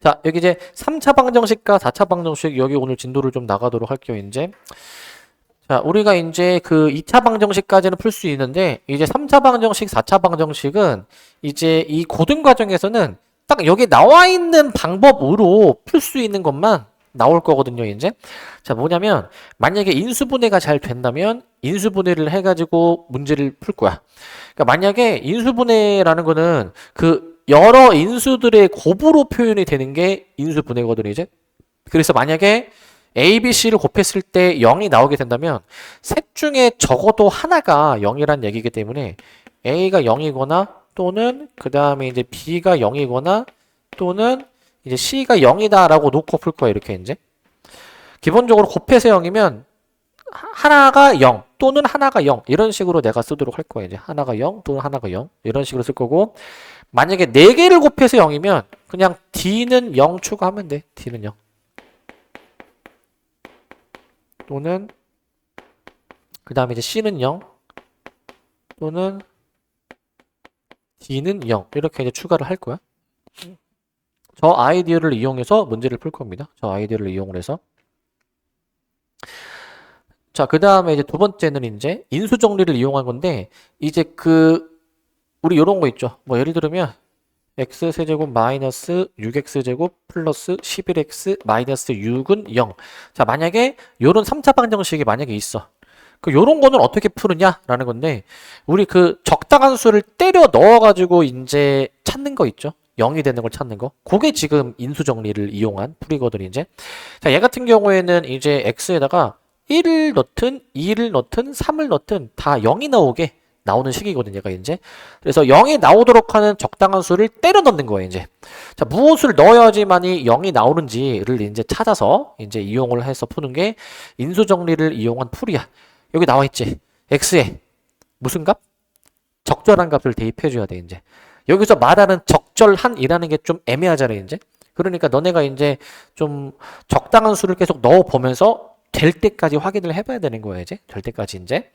자, 여기 이제 3차 방정식과 4차 방정식 여기 오늘 진도를 좀 나가도록 할게요, 이제. 자, 우리가 이제 그 2차 방정식까지는 풀 수 있는데 이제 3차 방정식, 4차 방정식은 이제 이 고등 과정에서는 딱 여기 나와 있는 방법으로 풀 수 있는 것만 나올 거거든요, 이제. 자, 뭐냐면 만약에 인수분해가 잘 된다면 인수분해를 해가지고 문제를 풀 거야. 그러니까 만약에 인수분해라는 거는 그 여러 인수들의 곱으로 표현이 되는 게 인수분해거든요, 이제. 그래서 만약에 A, B, C를 곱했을 때 0이 나오게 된다면 셋 중에 적어도 하나가 0이란 얘기이기 때문에 A가 0이거나 또는 그 다음에 이제 B가 0이거나 또는 이제 C가 0이다라고 놓고 풀 거예요, 이렇게 이제. 기본적으로 곱해서 0이면 하나가 0 또는 하나가 0 이런 식으로 내가 쓰도록 할 거예요. 이제 하나가 0 또는 하나가 0 이런 식으로 쓸 거고, 만약에 4개를 곱해서 0이면 그냥 D는 0 추가하면 돼. D는 0 또는 그 다음에 이제 C는 0 또는 D는 0 이렇게 이제 추가를 할 거야. 저 아이디어를 이용해서 문제를 풀 겁니다. 저 아이디어를 이용을 해서. 자, 그 다음에 이제 두 번째는 이제 인수 정리를 이용한 건데, 이제 우리 요런 거 있죠. 뭐 예를 들면 x세제곱 마이너스 6x제곱 플러스 11x 마이너스 6은 0. 자, 만약에 요런 3차 방정식이 만약에 있어. 요런 거는 어떻게 푸느냐라는 건데, 우리 그 적당한 수를 때려 넣어가지고 이제 찾는 거 있죠. 0이 되는 걸 찾는 거. 그게 지금 인수 정리를 이용한 풀이거든, 이제. 자, 얘 같은 경우에는 이제 x에다가 1을 넣든 2를 넣든 3을 넣든 다 0이 나오는 식이거든요, 얘가 이제. 그래서 0이 나오도록 하는 적당한 수를 때려 넣는 거예요, 이제. 자, 무엇을 넣어야지만이 0이 나오는지를 이제 찾아서 이제 이용을 해서 푸는 게 인수 정리를 이용한 풀이야. 여기 나와 있지. x에 무슨 값? 적절한 값을 대입해 줘야 돼, 이제. 여기서 말하는 적절한이라는 게 좀 애매하잖아, 이제. 그러니까 너네가 이제 좀 적당한 수를 계속 넣어 보면서 될 때까지 확인을 해봐야 되는 거예요, 이제. 될 때까지 이제.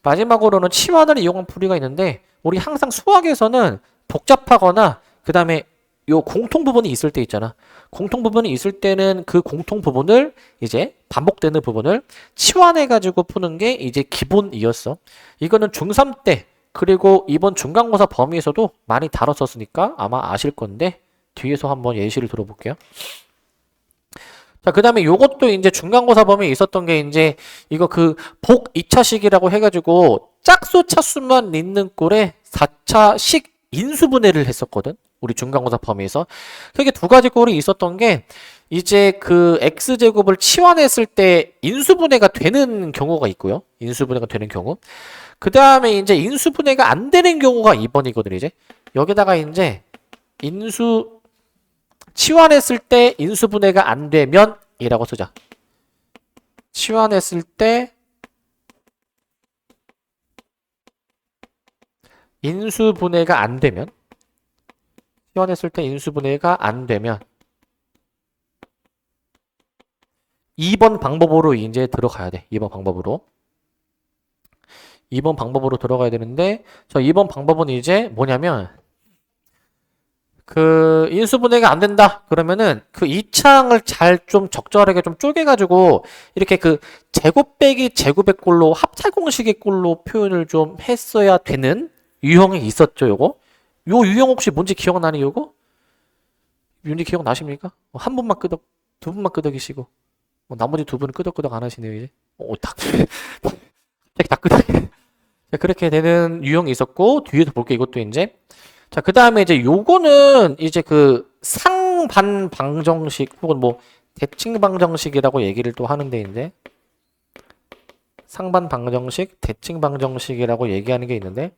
마지막으로는 치환을 이용한 풀이가 있는데, 우리 항상 수학에서는 복잡하거나 그 다음에 요 공통 부분이 있을 때 있잖아. 공통 부분이 있을 때는 그 공통 부분을 이제 반복되는 부분을 치환해가지고 푸는 게 이제 기본이었어. 이거는 중3 때 그리고 이번 중간고사 범위에서도 많이 다뤘었으니까 아마 아실 건데, 뒤에서 한번 예시를 들어볼게요. 자, 그 다음에 요것도 이제 중간고사 범위에 있었던 게 이제 이거 복 2차식이라고 해가지고 짝수 차수만 있는 꼴에 4차식 인수분해를 했었거든. 우리 중간고사 범위에서. 그게 두 가지 꼴이 있었던 게 이제 x제곱을 치환했을 때 인수분해가 되는 경우가 있고요. 인수분해가 되는 경우. 그 다음에 이제 인수분해가 안 되는 경우가 2번이거든, 이제. 여기다가 이제 치환했을 때 인수분해가 안 되면 이라고 쓰자. 치환했을 때 인수분해가 안 되면 2번 방법으로 이제 들어가야 돼. 2번 방법으로 들어가야 되는데, 저 2번 방법은 이제 뭐냐면 인수분해가 안 된다 그러면은 이 창을 잘 좀 적절하게 좀 쪼개가지고 이렇게 제곱 빼기 제곱의 꼴로 합차 공식의 꼴로 표현을 좀 했어야 되는 유형이 있었죠. 요거 요 유형 혹시 뭔지 기억나니? 요거 뭔지 기억나십니까? 한 분만 두 분만 끄덕이시고 나머지 두 분은 끄덕끄덕 안 하시네요, 이제. 갑자기 다 끄덕. 그렇게 되는 유형이 있었고, 뒤에서 볼게. 이것도 이제. 자, 그 다음에 이제 요거는 이제 상반 방정식 혹은 뭐 대칭 방정식이라고 얘기를 또 하는데, 이제 상반 방정식, 대칭 방정식이라고 얘기하는 게 있는데,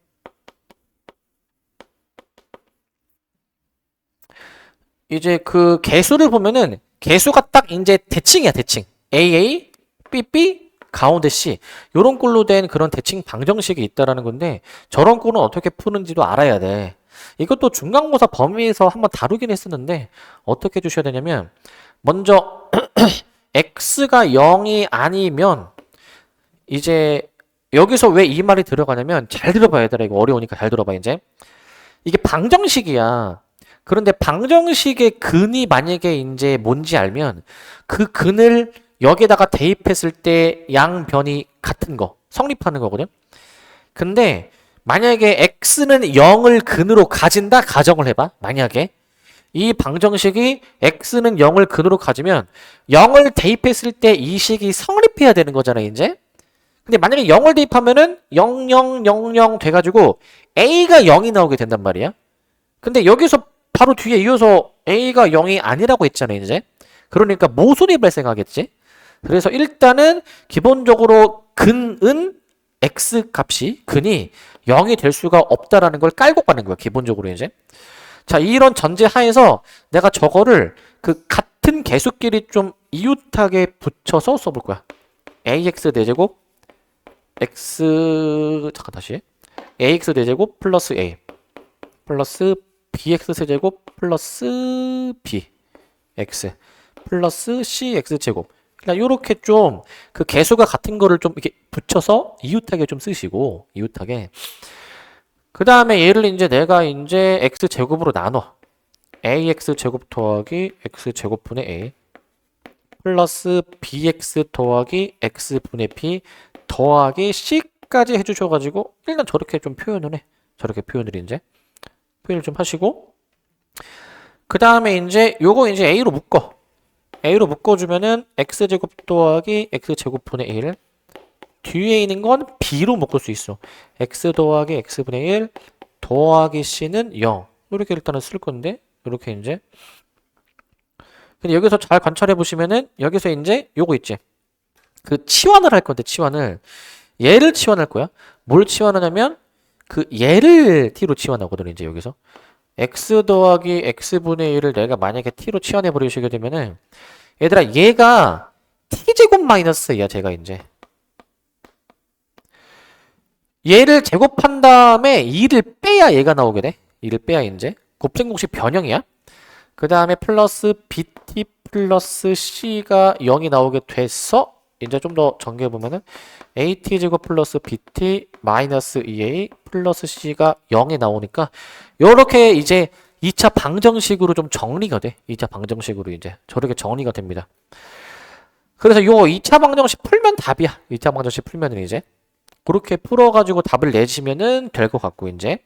이제 개수를 보면은 개수가 딱 이제 대칭이야, 대칭. AA, BB, 가운데 C. 요런 꼴로 된 그런 대칭 방정식이 있다라는 건데, 저런 꼴은 어떻게 푸는지도 알아야 돼. 이것도 중간고사 범위에서 한번 다루긴 했었는데, 어떻게 해주셔야 되냐면, 먼저 x가 0이 아니면 이제 여기서 왜 이 말이 들어가냐면, 잘 들어봐야 돼. 이거 어려우니까 잘 들어봐. 이제 이게 방정식이야. 그런데 방정식의 근이 만약에 이제 뭔지 알면 그 근을 여기에다가 대입했을 때 양변이 같은 거 성립하는 거거든. 근데 만약에 x는 0을 근으로 가진다 가정을 해봐. 만약에 이 방정식이 x는 0을 근으로 가지면 0을 대입했을 때 이 식이 성립해야 되는 거잖아 이제. 근데 만약에 0을 대입하면은 0, 0, 0, 0 돼가지고 a가 0이 나오게 된단 말이야. 근데 여기서 바로 뒤에 이어서 a가 0이 아니라고 했잖아 이제. 그러니까 모순이 발생하겠지. 그래서 일단은 기본적으로 근은 x 값이 근이 0이 될 수가 없다라는 걸 깔고 가는 거야 기본적으로 이제. 자, 이런 전제 하에서 내가 저거를 그 같은 개수끼리 좀 이웃하게 붙여서 써볼 거야. ax 대제곱 x 잠깐 다시 ax 대제곱 플러스 a 플러스 bx 세제곱 플러스 b x 플러스 cx 제곱. 그냥 요렇게 좀 그 개수가 같은 거를 좀 이렇게 붙여서 이웃하게 좀 쓰시고 이웃하게. 그 다음에 얘를 이제 내가 이제 x 제곱으로 나눠. ax 제곱 더하기 x 제곱분의 a 플러스 bx 더하기 x분의 b 더하기 c까지 해주셔가지고 일단 저렇게 좀 표현을 해. 저렇게 표현을 이제 표현을 좀 하시고 그 다음에 이제 요거 이제 a로 묶어. a로 묶어주면은 x제곱 더하기 x제곱분의 1 뒤에 있는 건 b로 묶을 수 있어. x 더하기 x분의 1 더하기 c는 0 이렇게 일단은 쓸 건데 이렇게 이제 근데 여기서 잘 관찰해 보시면은 여기서 이제 요거 있지. 그 치환을 할 건데 치환을 얘를 치환할 거야. 뭘 치환하냐면 그 얘를 t로 치환하거든 이제 여기서 x 더하기 x분의 1을 내가 만약에 t로 치환해 버리시게 되면은 얘들아 얘가 t제곱 마이너스야 제가 이제 얘를 제곱한 다음에 2를 빼야 얘가 나오게 돼. 2를 빼야 이제 곱셈 공식 변형이야. 그 다음에 플러스 bt 플러스 c가 0이 나오게 돼서 이제 좀 더 정리해 보면은 at 제곱 플러스 bt 마이너스 2a 플러스 c가 0이 나오니까 요렇게 이제 2차 방정식으로 좀 정리가 돼. 2차 방정식으로 이제 저렇게 정리가 됩니다. 그래서 요 2차 방정식 풀면 답이야. 2차 방정식 풀면은 이제 그렇게 풀어가지고 답을 내시면은 될 것 같고 이제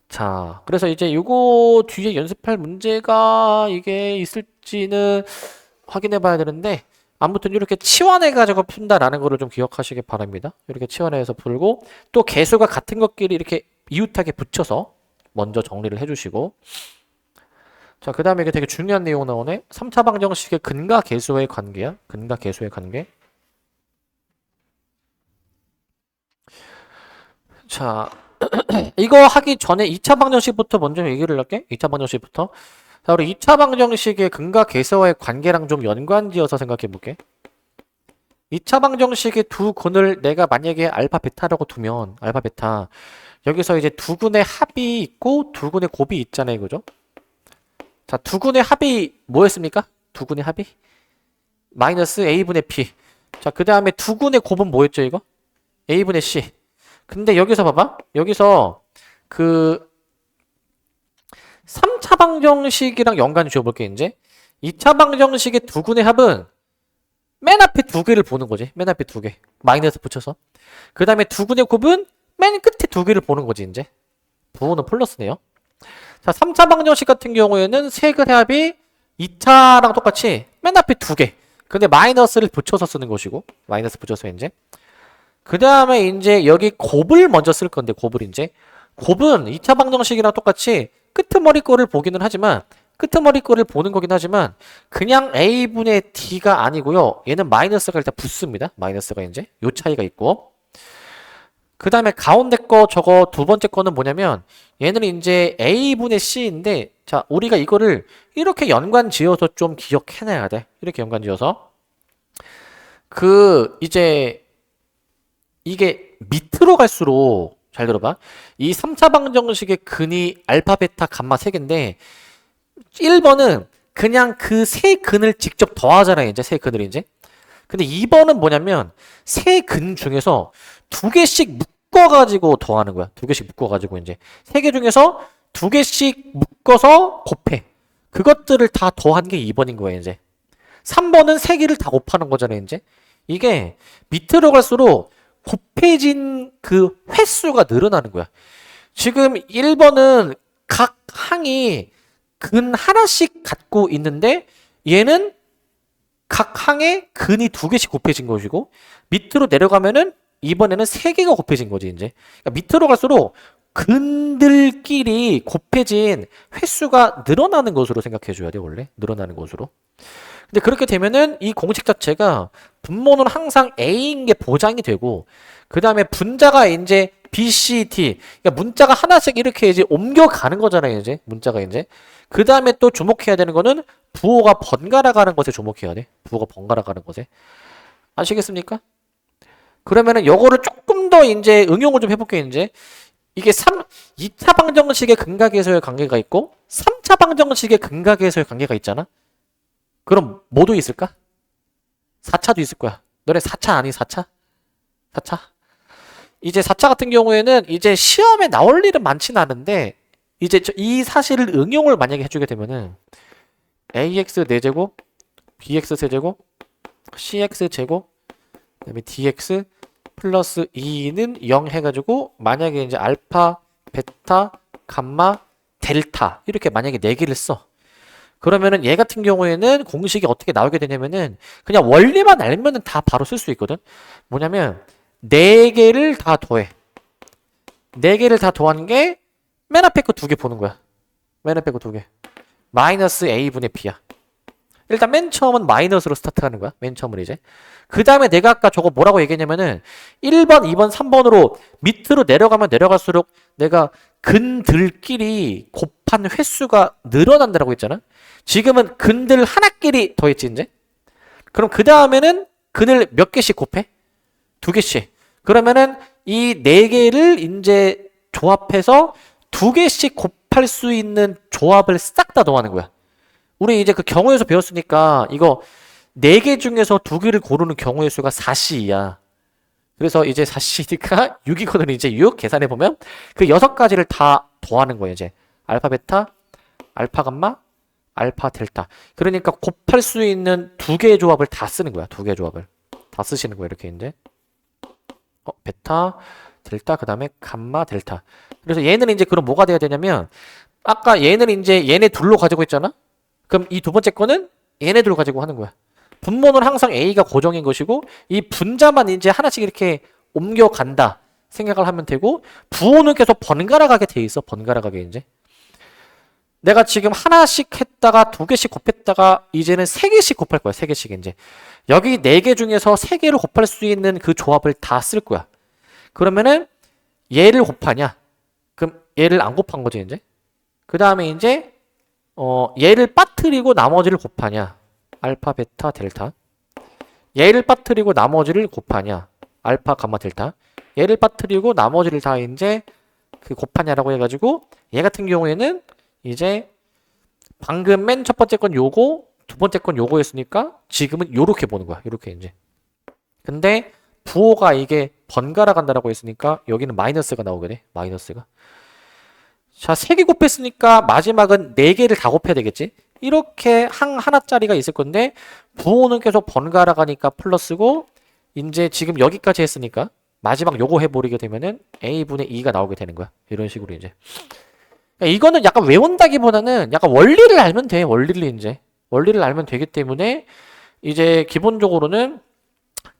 자 그래서 이제 요거 뒤에 연습할 문제가 이게 있을지는 확인해 봐야 되는데 아무튼 이렇게 치환해 가지고 푼다라는 거를 좀 기억하시기 바랍니다. 이렇게 치환해서 풀고 또 개수가 같은 것끼리 이렇게 이웃하게 붙여서 먼저 정리를 해주시고 자 그 다음에 이게 되게 중요한 내용 나오네. 3차 방정식의 근과 개수의 관계야. 근과 개수의 관계. 자 이거 하기 전에 2차 방정식부터 먼저 얘기를 할게. 2차 방정식부터. 자, 우리 2차 방정식의 근과 개수와의 관계랑 좀 연관지어서 생각해 볼게. 2차 방정식의 두 근을 내가 만약에 알파 베타라고 두면 알파 베타 여기서 이제 두 근의 합이 있고 두 근의 곱이 있잖아요. 그죠? 자, 두 근의 합이 뭐였습니까? 두 근의 합이 마이너스 a분의 b. 자, 그 다음에 두 근의 곱은 뭐였죠, 이거? a분의 c. 근데 여기서 봐봐. 여기서 그 3차 방정식이랑 연관을 지어볼게 이제. 2차 방정식의 두 근의 합은 맨 앞에 두 개를 보는 거지. 맨 앞에 두 개. 마이너스 붙여서. 그 다음에 두 근의 곱은 맨 끝에 두 개를 보는 거지 이제. 부호는 플러스네요. 자, 3차 방정식 같은 경우에는 세 근의 합이 2차랑 똑같이 맨 앞에 두 개. 근데 마이너스를 붙여서 쓰는 것이고. 마이너스 붙여서 이제. 그 다음에 이제 여기 곱을 먼저 쓸 건데 곱을 이제 곱은 2차 방정식이랑 똑같이 끄트머리 거를 보기는 하지만 끄트머리 거를 보는 거긴 하지만 그냥 a분의 d가 아니고요. 얘는 마이너스가 일단 붙습니다. 마이너스가 이제 요 차이가 있고 그 다음에 가운데 거 저거 두 번째 거는 뭐냐면 얘는 이제 a분의 c인데 자 우리가 이거를 이렇게 연관 지어서 좀 기억해놔야 돼. 이렇게 연관 지어서 그 이제 이게 밑으로 갈수록 잘 들어봐. 이 3차 방정식의 근이 알파, 베타, 감마 3개인데 1번은 그냥 그 세 근을 직접 더하잖아요. 이제 세 근을 이제. 근데 2번은 뭐냐면 세 근 중에서 두 개씩 묶어가지고 더하는 거야. 두 개씩 묶어가지고 이제 세 개 중에서 두 개씩 묶어서 곱해. 그것들을 다 더한 게 2번인 거예요, 이제. 3번은 3개를 다 곱하는 거잖아요, 이제. 이게 밑으로 갈수록 곱해진 그 횟수가 늘어나는 거야. 지금 1번은 각 항이 근 하나씩 갖고 있는데 얘는 각 항에 근이 2개씩 곱해진 것이고 밑으로 내려가면은 이번에는 3개가 곱해진 거지 이제. 그러니까 밑으로 갈수록 근들끼리 곱해진 횟수가 늘어나는 것으로 생각해 줘야 돼 원래. 늘어나는 것으로. 근데 그렇게 되면은 이 공식 자체가 분모는 항상 A인 게 보장이 되고 그 다음에 분자가 이제 B, C, D 그러니까 문자가 하나씩 이렇게 이제 옮겨가는 거잖아요 이제 문자가 이제 그 다음에 또 주목해야 되는 거는 부호가 번갈아 가는 것에 주목해야 돼. 부호가 번갈아 가는 것에. 아시겠습니까? 그러면은 요거를 조금 더 이제 응용을 좀 해볼게요 이제. 이게 2차 방정식의 근각에서의 관계가 있고 3차 방정식의 근각에서의 관계가 있잖아. 그럼 뭐도 있을까? 4차도 있을 거야. 너네 4차 아니 4차? 4차? 이제 4차 같은 경우에는 이제 시험에 나올 일은 많지는 않은데 이제 이 사실을 응용을 만약에 해주게 되면은 ax 4제곱, bx 세제곱, cx 제곱, 그다음에 dx 플러스 2는 0 해가지고 만약에 이제 알파, 베타, 감마, 델타 이렇게 만약에 4개를 써. 그러면은 얘 같은 경우에는 공식이 어떻게 나오게 되냐면은 그냥 원리만 알면은 다 바로 쓸 수 있거든. 뭐냐면 4개를 다 더해. 4개를 다 더한 게 맨 앞에 거 2개 보는 거야. 맨 앞에 거 2개. 마이너스 a분의 b야. 일단 맨 처음은 마이너스로 스타트하는 거야. 맨 처음은 이제. 그 다음에 내가 아까 저거 뭐라고 얘기했냐면은 1번, 2번, 3번으로 밑으로 내려가면 내려갈수록 내가 근들끼리 곱한 횟수가 늘어난다라고 했잖아. 지금은 근들 하나끼리 더했지 이제. 그럼 그 다음에는 근을 몇 개씩 곱해? 2개씩. 그러면은 이 4개를 이제 조합해서 2개씩 곱할 수 있는 조합을 싹 다 더하는 거야. 우리 이제 그 경우에서 배웠으니까 이거 4개 중에서 2개를 고르는 경우의 수가 4C야. 그래서 이제 4C니까 6이거든. 이제 6 계산해 보면 그 6가지를 다 더하는 거예요, 이제. 알파 베타, 알파 감마, 알파 델타. 그러니까 곱할 수 있는 2개의 조합을 다 쓰는 거야. 2개의 조합을. 다 쓰시는 거예요, 이렇게 이제. 베타, 델타, 그다음에 감마, 델타. 그래서 얘는 이제 그럼 뭐가 돼야 되냐면 아까 얘는 이제 얘네 둘로 가지고 있잖아. 그럼 이 두 번째 거는 얘네들 가지고 하는 거야. 분모는 항상 A가 고정인 것이고 이 분자만 이제 하나씩 이렇게 옮겨간다 생각을 하면 되고 부호는 계속 번갈아 가게 돼 있어. 번갈아 가게 이제. 내가 지금 하나씩 했다가 2개씩 곱했다가 이제는 3개씩 곱할 거야. 3개씩 이제. 여기 4개 중에서 3개를 곱할 수 있는 그 조합을 다 쓸 거야. 그러면은 얘를 곱하냐? 그럼 얘를 안 곱한 거지 이제. 그 다음에 이제 얘를 빠뜨리고 나머지를 곱하냐? 알파, 베타, 델타. 얘를 빠뜨리고 나머지를 곱하냐? 알파, 감마, 델타. 얘를 빠뜨리고 나머지를 다 이제 그 곱하냐라고 해가지고 얘 같은 경우에는 이제 방금 맨 첫 번째 건 요거, 두 번째 건 요거였으니까 지금은 요렇게 보는 거야. 요렇게 이제. 근데 부호가 이게 번갈아 간다라고 했으니까 여기는 마이너스가 나오게 돼. 마이너스가. 자, 3개 곱했으니까 마지막은 4개를 다 곱해야 되겠지? 이렇게 항 하나짜리가 있을 건데 부호는 계속 번갈아 가니까 플러스고 이제 지금 여기까지 했으니까 마지막 요거 해버리게 되면은 A분의 2가 나오게 되는 거야. 이런 식으로 이제. 그러니까 이거는 약간 외운다기보다는 약간 원리를 알면 돼. 원리를 이제. 원리를 알면 되기 때문에 이제 기본적으로는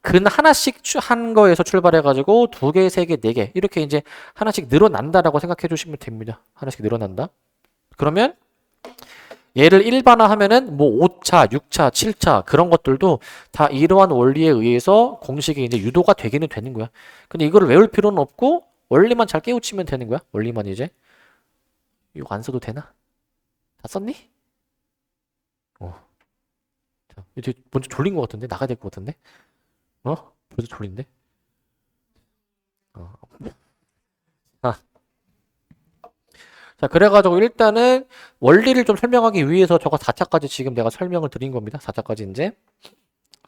근 하나씩 한 거에서 출발해가지고 2개, 3개, 4개 이렇게 이제 하나씩 늘어난다라고 생각해 주시면 됩니다. 하나씩 늘어난다. 그러면 얘를 일반화하면은 뭐 5차, 6차, 7차 그런 것들도 다 이러한 원리에 의해서 공식이 이제 유도가 되기는 되는 거야. 근데 이거를 외울 필요는 없고 원리만 잘 깨우치면 되는 거야. 원리만 이제. 이거 안 써도 되나? 다 썼니? 자, 이제 먼저 졸린 것 같은데? 나가야 될 것 같은데? 벌써 졸린데? 어. 아. 자, 그래가지고 일단은 원리를 좀 설명하기 위해서 저거 4차까지 지금 내가 설명을 드린 겁니다. 4차까지 이제.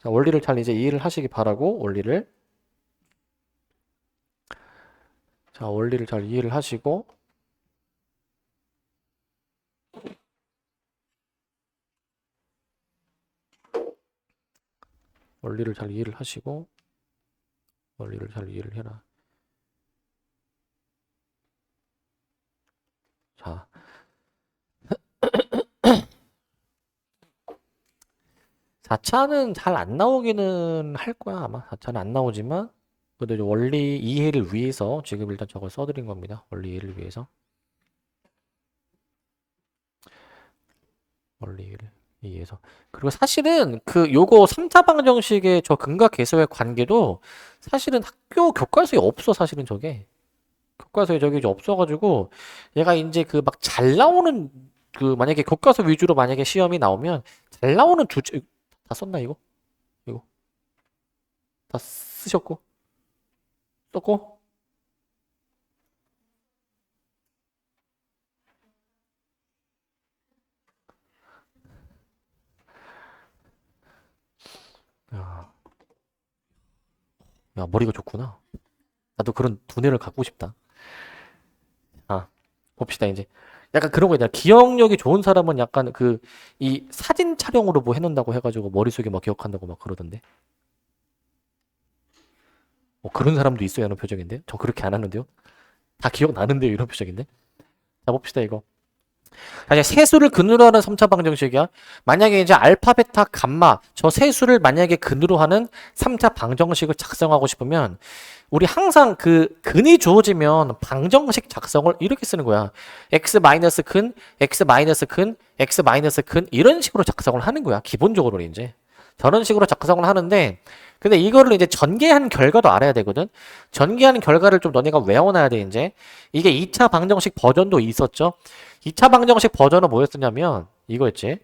자, 원리를 잘 이제 이해를 하시기 바라고, 원리를. 자, 원리를 잘 이해를 하시고. 원리를 잘 이해를 하시고 원리를 잘 이해를 해라. 자, 4차는 잘 안 나오기는 할 거야 아마. 4차는 안 나오지만 그래도 이제 원리 이해를 위해서 지금 일단 저걸 써드린 겁니다. 원리 이해를 위해서. 원리 이해를 위해서. 그리고 사실은 그 요거 3차 방정식의 저 근각 계수의 관계도 사실은 학교 교과서에 없어. 사실은 저게 교과서에 저게 이제 없어가지고 얘가 이제 그 막 잘 나오는 그 만약에 교과서 위주로 만약에 시험이 나오면 잘 나오는 주제 다 썼나 이거 다 쓰셨고 썼고 야, 야 머리가 좋구나. 나도 그런 두뇌를 갖고 싶다. 아 봅시다 이제. 약간 그런 거 있잖아. 기억력이 좋은 사람은 약간 그 이 사진 촬영으로 뭐 해놓는다고 해가지고 머릿속에 막 기억한다고 막 그러던데. 그런 사람도 있어요. 이런 표정인데. 저 그렇게 안 하는데요. 다 기억나는데요. 이런 표정인데. 자 봅시다 이거. 자, 이제 세수를 근으로 하는 3차 방정식이야. 만약에 이제 알파, 베타, 감마 저 세수를 만약에 근으로 하는 3차 방정식을 작성하고 싶으면 우리 항상 그 근이 주어지면 방정식 작성을 이렇게 쓰는 거야. x 마이너스 근, x 마이너스 근, x 마이너스 근 이런 식으로 작성을 하는 거야. 기본적으로는 이제 저런 식으로 작성을 하는데 근데 이거를 이제 전개한 결과도 알아야 되거든. 전개한 결과를 좀 너네가 외워놔야 돼 이제. 이게 2차 방정식 버전도 있었죠. 2차 방정식 버전은 뭐였었냐면 이거였지.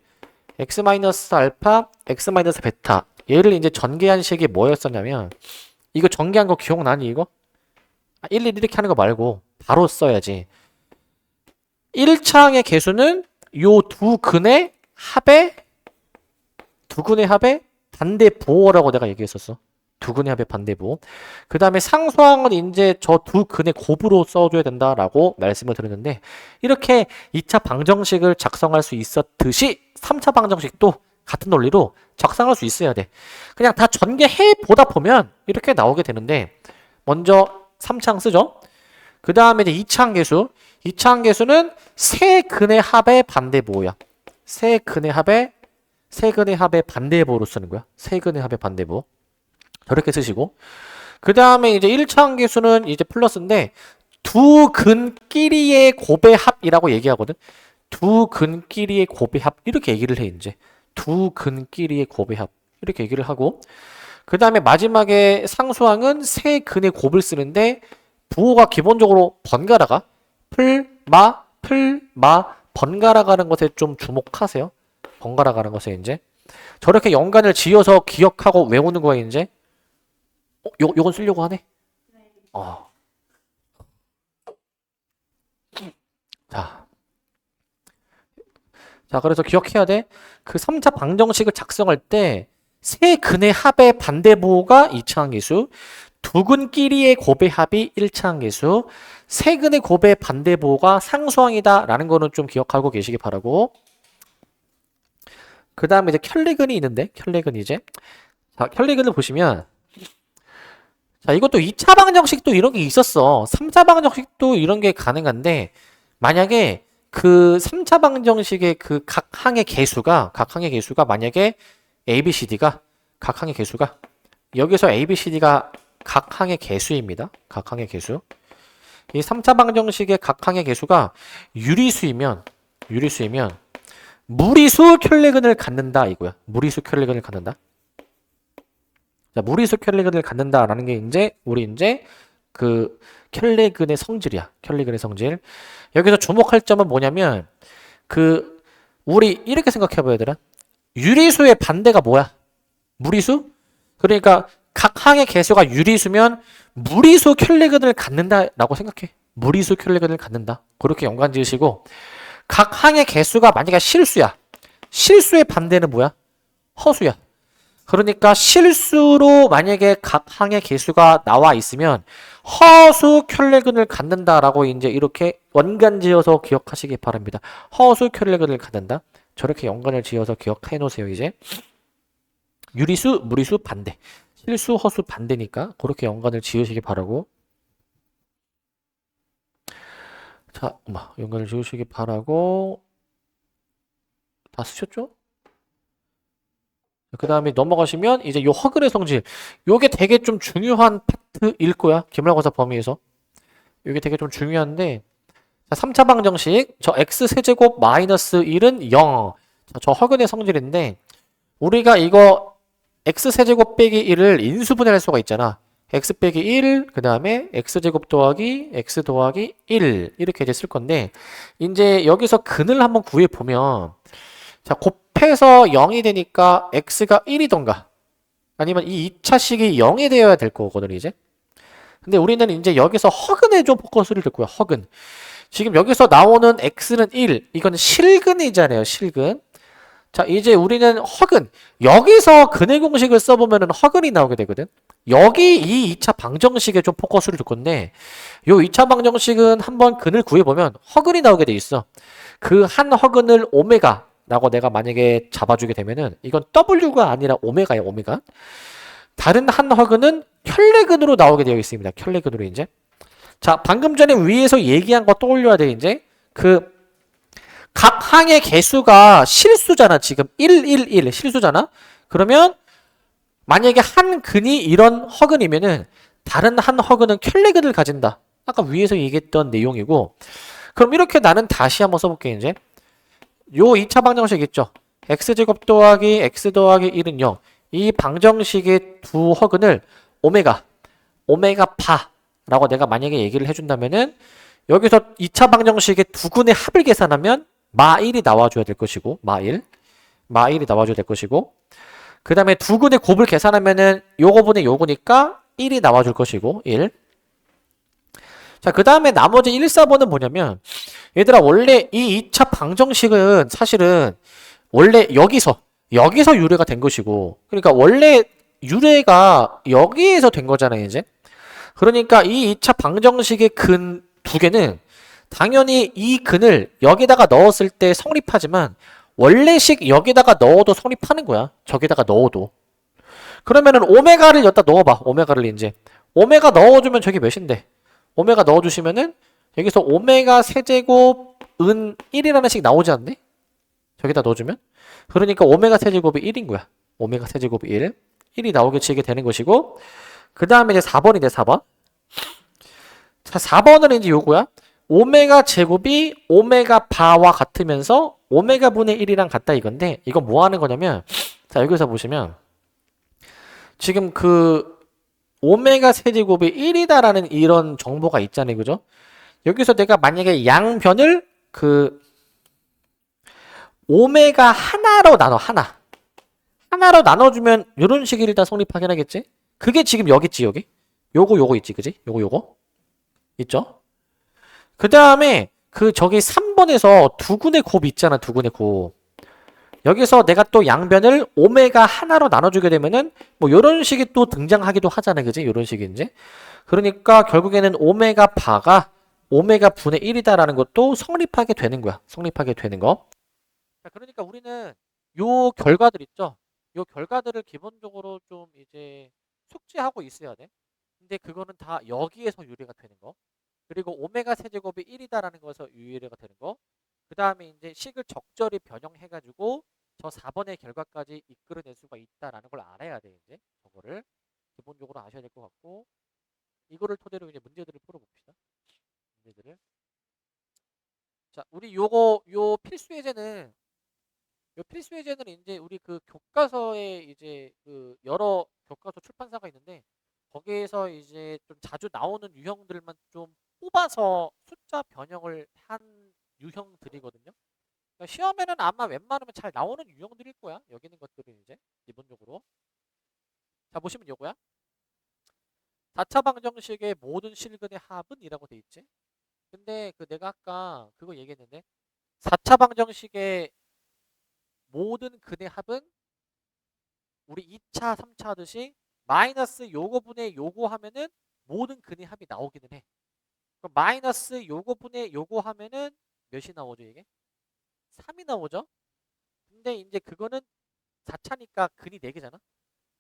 x 마이너스 알파, x 마이너스 베타 얘를 이제 전개한 식이 뭐였었냐면 이거 전개한 거 기억나니 이거? 1, 1 이렇게 하는 거 말고 바로 써야지. 1차항의 개수는 요 두 근의 합의 반대 부호라고 내가 얘기했었어. 두 근의 합의 반대 부호. 그 다음에 상수항은 이제 저 두 근의 곱으로 써줘야 된다라고 말씀을 드렸는데 이렇게 2차 방정식을 작성할 수 있었듯이 3차 방정식도 같은 논리로 작성할 수 있어야 돼. 그냥 다 전개해 보다 보면 이렇게 나오게 되는데 먼저 3차항 쓰죠. 그 다음에 이제 2차항 계수. 2차항 계수는 세 근의 합의 반대 부호야. 세 근의 합의 반대부호로 쓰는 거야. 세 근의 합의 반대부호. 저렇게 쓰시고. 그 다음에 이제 1차항 계수는 이제 플러스인데, 두 근끼리의 곱의 합이라고 얘기하거든. 두 근끼리의 곱의 합. 이렇게 얘기를 해, 이제. 두 근끼리의 곱의 합. 이렇게 얘기를 하고. 그 다음에 마지막에 상수항은 세 근의 곱을 쓰는데, 부호가 기본적으로 번갈아가. 번갈아 가는 것에 좀 주목하세요. 번갈아 가는 것에 이제 저렇게 연관을 지어서 기억하고 외우는 거야 이제. 요건 쓰려고 하네. 어. 자, 그래서 기억해야 돼. 그 3차 방정식을 작성할 때 세 근의 합의 반대부호가 2차항 계수, 두 근끼리의 곱의 합이 1차항 계수, 세 근의 곱의 반대부호가 상수항이다라는 거는 좀 기억하고 계시기 바라고. 그 다음에 이제 켤레근이 있는데, 켤레근 이제. 자, 켤레근을 보시면, 자, 이것도 2차 방정식도 이런 게 있었어. 3차 방정식도 이런 게 가능한데, 만약에 그 3차 방정식의 그 각 항의 개수가 만약에 ABCD가, 각 항의 개수가, 여기서 ABCD가 각 항의 개수입니다. 각 항의 개수. 이 3차 방정식의 각 항의 개수가 유리수이면, 무리수 켤레근을 갖는다 이거야. 무리수 켤레근을 갖는다. 자, 무리수 켤레근을 갖는다라는 게 이제 그 켤레근의 성질이야. 켤레근의 성질. 여기서 주목할 점은 뭐냐면 그 우리 이렇게 생각해 봐야 되나? 유리수의 반대가 뭐야? 무리수? 그러니까 각 항의 개수가 유리수면 무리수 켤레근을 갖는다라고 생각해. 무리수 켤레근을 갖는다. 그렇게 연관 지으시고 각 항의 개수가 만약에 실수야. 실수의 반대는 뭐야? 허수야. 그러니까 실수로 만약에 각 항의 개수가 나와 있으면 허수 켤레근을 갖는다라고 이제 이렇게 연관 지어서 기억하시기 바랍니다. 허수 켤레근을 갖는다. 저렇게 연관을 지어서 기억해 놓으세요, 이제. 유리수, 무리수 반대. 실수, 허수 반대니까 그렇게 연관을 지으시기 바라고. 자, 연관을 지으시기 바라고. 다 쓰셨죠? 그 다음에 넘어가시면 이제 요 허근의 성질. 요게 되게 좀 중요한 파트일 거야. 기말고사 범위에서. 요게 되게 좀 중요한데. 자, 3차 방정식. 저 x세제곱 마이너스 1은 0. 자, 저 허근의 성질인데 우리가 이거 x세제곱 빼기 1을 인수분해할 수가 있잖아. x 빼기 1, 그 다음에 x제곱 더하기 x 더하기 1 이렇게 이제 쓸 건데 이제 여기서 근을 한번 구해보면 자 곱해서 0이 되니까 x가 1이던가 아니면 이 2차식이 0이 되어야 될 거거든 이제. 근데 우리는 이제 여기서 허근에 좀 포커스를 둘 거야. 허근. 지금 여기서 나오는 x는 1. 이건 실근이잖아요. 실근. 자, 이제 우리는 허근. 여기서 근의 공식을 써보면 허근이 나오게 되거든. 여기 이 2차 방정식에 좀 포커스를 둘 건데, 요 2차 방정식은 한번 근을 구해보면 허근이 나오게 돼 있어. 그 한 허근을 오메가라고 내가 만약에 잡아주게 되면은, 이건 W가 아니라 오메가야, 오메가. 다른 한 허근은 켤레근으로 나오게 되어 있습니다. 켤레근으로 이제. 자, 방금 전에 위에서 얘기한 거 떠올려야 돼, 이제. 각 항의 개수가 실수잖아. 지금 1, 1, 1 실수잖아. 그러면 만약에 한 근이 이런 허근이면은 다른 한 허근은 켤레근을 가진다. 아까 위에서 얘기했던 내용이고 그럼 이렇게 나는 다시 한번 써볼게 이제. 요 2차 방정식 있죠. x제곱 더하기 x 더하기 1은 0. 이 방정식의 두 허근을 오메가 파라고 내가 만약에 얘기를 해준다면은 여기서 2차 방정식의 두 근의 합을 계산하면 마1이 나와줘야 될 것이고 마1이 나와줘야 될 것이고 그 다음에 두 근의 곱을 계산하면은 요거분의 요거니까 1이 나와줄 것이고 1. 자, 그 다음에 나머지 1, 4번은 뭐냐면 얘들아 원래 이 2차 방정식은 사실은 원래 여기서 유래가 된 것이고 그러니까 원래 유래가 여기에서 된 거잖아요 이제. 그러니까 이 2차 방정식의 근 두 개는 당연히 이 근을 여기다가 넣었을 때 성립하지만 원래식 여기다가 넣어도 성립하는 거야. 저기다가 넣어도. 그러면은 오메가를 여기다 넣어봐. 오메가를 이제. 오메가 넣어주면 저기 몇인데? 오메가 넣어주시면은 여기서 오메가 세제곱 은 1이라는 식 나오지 않네? 저기다 넣어주면? 그러니까 오메가 세제곱이 1인 거야. 오메가 세제곱이 1. 1이 나오게 치게 되는 것이고 그 다음에 이제 4번인데 4번. 자, 4번은 이제 요거야. 오메가 제곱이 오메가 바와 같으면서 오메가 분의 1이랑 같다 이건데 이건 뭐 하는 거냐면 자 여기서 보시면 지금 오메가 세제곱이 1이다라는 이런 정보가 있잖아요. 그죠? 여기서 내가 만약에 양변을 오메가 하나로 하나로 나눠주면 이런 식이 일단 성립하긴 하겠지? 그게 지금 여기 있지 여기? 요거 있지 그지? 요거 있죠? 그 다음에 저기 3번에서 두근의 곱이 있잖아. 두근의 곱. 여기서 내가 또 양변을 오메가 하나로 나눠주게 되면은 뭐 이런 식이 또 등장하기도 하잖아. 그지? 이런 식이 이제. 그러니까 결국에는 오메가 바가 오메가 분의 1이다라는 것도 성립하게 되는 거야. 성립하게 되는 거. 자, 그러니까 우리는 요 결과들 있죠? 요 결과들을 기본적으로 좀 이제 숙지하고 있어야 돼. 근데 그거는 다 여기에서 유래가 되는 거. 그리고 오메가 세제곱이 1이다라는 것에서 유래가 되는 거. 그 다음에 이제 식을 적절히 변형해가지고 저 4번의 결과까지 이끌어낼 수가 있다라는 걸 알아야 돼, 이제. 저거를 기본적으로 아셔야 될 것 같고. 이거를 토대로 이제 문제들을 풀어봅시다. 문제들을. 자, 우리 요 필수 예제는 이제 우리 교과서에 이제 여러 교과서 출판사가 있는데 거기에서 이제 좀 자주 나오는 유형들만 좀 뽑아서 숫자 변형을 한 유형들이거든요. 그러니까 시험에는 아마 웬만하면 잘 나오는 유형들일 거야. 여기 있는 것들은 이제 기본적으로. 자, 보시면 요거야. 4차 방정식의 모든 실근의 합은 이라고 돼 있지. 근데 내가 아까 그거 얘기했는데 4차 방정식의 모든 근의 합은 우리 2차, 3차 하듯이 마이너스 요거 분의 요거 하면은 모든 근의 합이 나오기는 해. 그럼 마이너스 요거 분의 요거 하면은 몇이 나오죠, 이게? 3이 나오죠? 근데 이제 그거는 4차니까 근이 4개잖아?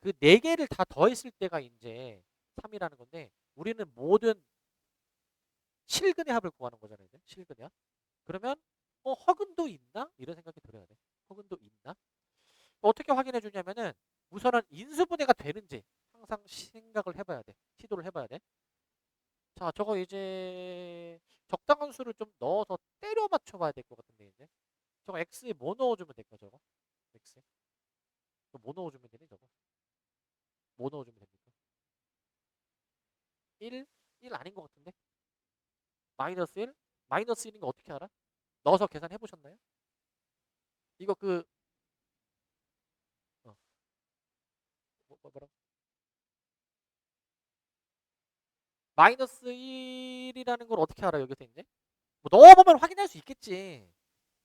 그 네 개를 다 더했을 때가 이제 3이라는 건데 우리는 모든 실근의 합을 구하는 거잖아요. 이제 실근의 합. 그러면 허근도 있나? 이런 생각이 들어야 돼. 허근도 있나? 어떻게 확인해 주냐면은 우선은 인수분해가 되는지 항상 생각을 해봐야 돼. 시도를 해봐야 돼. 자, 저거 이제 적당한 수를 좀 넣어서 때려 맞춰봐야 될 것 같은데 이제 저거 x에 뭐 넣어주면 될까 저거? x에 뭐 넣어주면 되니 저거? 뭐 넣어주면 됩니까? 1? 1 아닌 것 같은데? 마이너스 1? 마이너스 1인 거 어떻게 알아? 넣어서 계산해 보셨나요? 이거 그 어, 뭐라고? 마이너스 1이라는 걸 어떻게 알아 여기서 이제? 뭐 넣어보면 확인할 수 있겠지.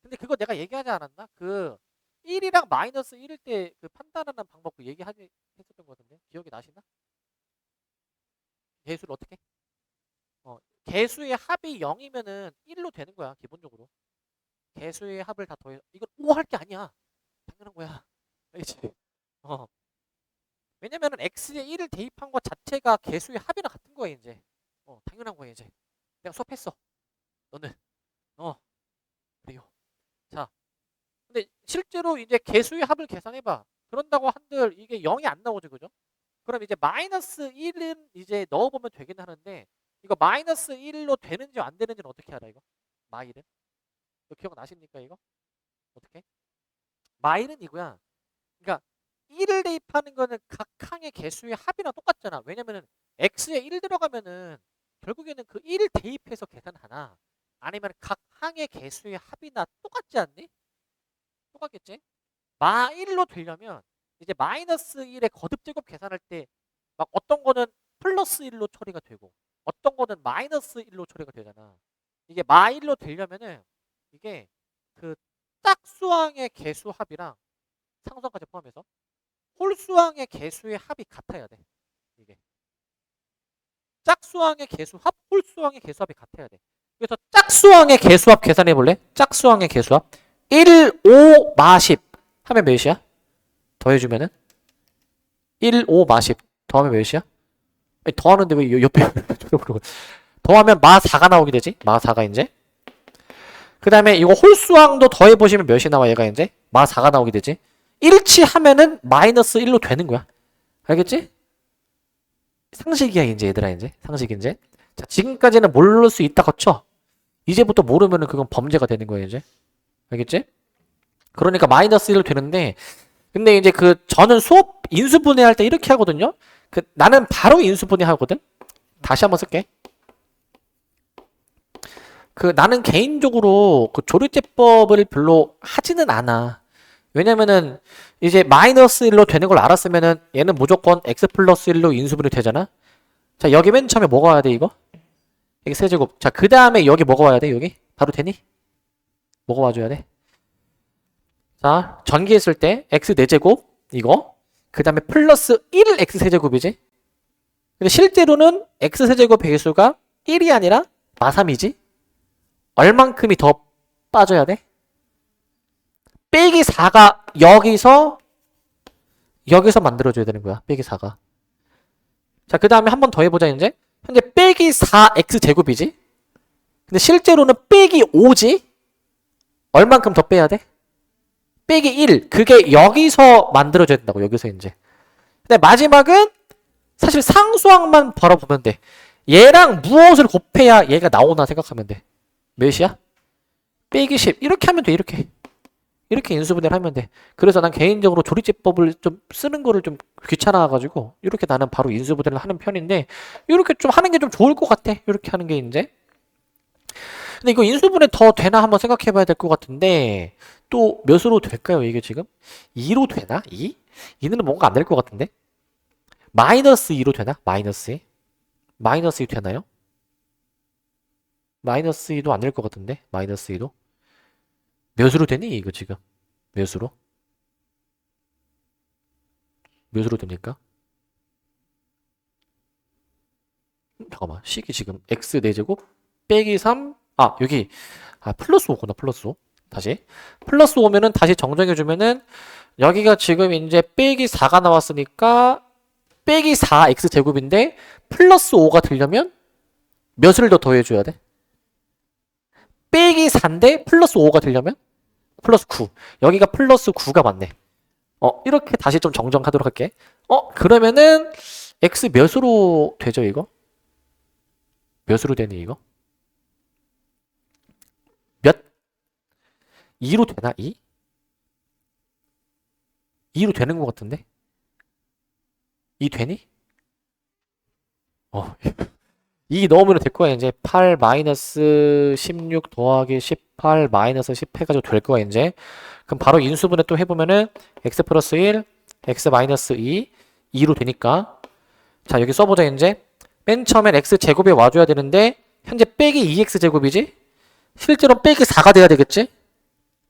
근데 그거 내가 얘기하지 않았나? 그 1이랑 마이너스 1일 때 그 판단하는 방법 그 얘기하지 했었던 것 같은데 기억이 나시나? 개수를 어떻게? 개수의 합이 0이면은 1로 되는 거야 기본적으로. 개수의 합을 다 더해. 이건 5 할 게 아니야. 당연한 거야. 알겠지? 어. 왜냐면은 x에 1을 대입한 것 자체가 개수의 합이랑 같은 거야 이제. 당연한 거야 이제. 내가 수업했어. 너는 그래요. 자, 근데 실제로 이제 개수의 합을 계산해봐. 그런다고 한들 이게 0이 안 나오죠, 그죠? 그럼 이제 마이너스 1은 이제 넣어보면 되긴 하는데 이거 마이너스 1로 되는지 안 되는지는 어떻게 알아 이거? 마일은? 이거 기억나십니까 이거? 어떻게? 마일은 이거야. 그러니까 1을 대입하는 거는 각 항의 개수의 합이랑 똑같잖아. 왜냐면은 x에 1 들어가면은 결국에는 그 1 대입해서 계산하나 아니면 각 항의 개수의 합이나 똑같지 않니? 똑같겠지? 마 1로 되려면 이제 마이너스 1의 거듭제곱 계산할 때 막 어떤 거는 플러스 1로 처리가 되고 어떤 거는 마이너스 1로 처리가 되잖아. 이게 마 1로 되려면은 이게 그 짝수항의 개수 합이랑 상수항까지 포함해서 홀수항의 개수의 합이 같아야 돼. 이게 짝수항의 개수합, 홀수항의 개수합이 같아야 돼. 그래서 짝수항의 개수합 계산해 볼래? 짝수항의 개수합 1, 5, 마 10 하면 몇이야? 더해주면은 1, 5, 마 10 더하면 몇이야? 아니, 더하는데 왜 옆에 더하면 마 4가 나오게 되지? 마 4가 이제 그 다음에 이거 홀수항도 더해보시면 몇이 나와 얘가 이제 마 4가 나오게 되지. 일치 하면은 마이너스 1로 되는 거야. 알겠지? 상식이야 이제 얘들아 이제 상식 이제. 자, 지금까지는 모를 수 있다 거쳐. 이제부터 모르면은 그건 범죄가 되는 거야 이제. 알겠지? 그러니까 마이너스 1로 되는데 근데 이제 그 저는 수업 인수분해할 때 이렇게 하거든요. 그 나는 바로 인수분해 하거든. 다시 한번 쓸게. 그 나는 개인적으로 그 조리제법을 별로 하지는 않아. 왜냐면은 이제 마이너스 1로 되는 걸 알았으면은 얘는 무조건 x 플러스 1로 인수분해 되잖아. 자, 여기 맨 처음에 뭐가 와야 돼 이거? 여기 세제곱. 자, 그 다음에 여기 뭐가 와야 돼 여기? 바로 되니? 뭐가 와줘야 돼? 자, 전기했을 때 x 4제곱 이거. 그 다음에 플러스 1 x 세제곱이지. 근데 실제로는 x 세제곱 배수가 1이 아니라 마3이지. 얼만큼이 더 빠져야 돼? 빼기 4가 여기서 만들어줘야 되는 거야. 빼기 4가. 자, 그 다음에 한 번 더 해보자 이제. 현재 빼기 4x 제곱이지. 근데 실제로는 빼기 5지. 얼만큼 더 빼야 돼? 빼기 1. 그게 여기서 만들어줘야 된다고. 여기서 이제. 근데 마지막은 사실 상수항만 바라보면 돼. 얘랑 무엇을 곱해야 얘가 나오나 생각하면 돼. 몇이야? 빼기 10. 이렇게 하면 돼. 이렇게 인수분해를 하면 돼. 그래서 난 개인적으로 조리제법을 좀 쓰는 거를 좀 귀찮아가지고 이렇게 나는 바로 인수분해를 하는 편인데 이렇게 좀 하는 게 좀 좋을 것 같아. 이렇게 하는 게 이제. 근데 이거 인수분해 더 되나 한번 생각해 봐야 될 것 같은데 또 몇으로 될까요? 이게 지금? 2로 되나? 2? 2는 뭔가 안 될 것 같은데? 마이너스 2로 되나? 마이너스 2? 마이너스 2 되나요? 마이너스 2도 안 될 것 같은데? 마이너스 2도? 몇으로 되니? 이거 지금? 몇으로? 몇으로 됩니까? 잠깐만. 식이 지금 x 4제곱 빼기 3. 아, 여기. 아, 플러스 5구나. 플러스 5. 다시. 플러스 5면은 다시 정정해주면은 여기가 지금 이제 빼기 4가 나왔으니까 빼기 4x제곱인데 플러스 5가 되려면 몇을 더 더해줘야 돼? 빼기 4인데 플러스 5가 되려면 플러스 9. 여기가 플러스 9가 맞네. 이렇게 다시 좀 정정하도록 할게. 그러면은 x 몇으로 되죠, 이거? 몇으로 되니, 이거? 몇? 2로 되나, 2? 2로 되는 것 같은데? 2 되니? 2 넣으면 될 거야, 이제. 8 마이너스 16 더하기 18 마이너스 10 해가지고 될 거야, 이제. 그럼 바로 인수분해 또 해보면은 x 플러스 1, x 마이너스 2, 2로 되니까. 자, 여기 써보자, 이제. 맨 처음엔 x 제곱에 와줘야 되는데 현재 빼기 2x 제곱이지? 실제로 빼기 4가 돼야 되겠지?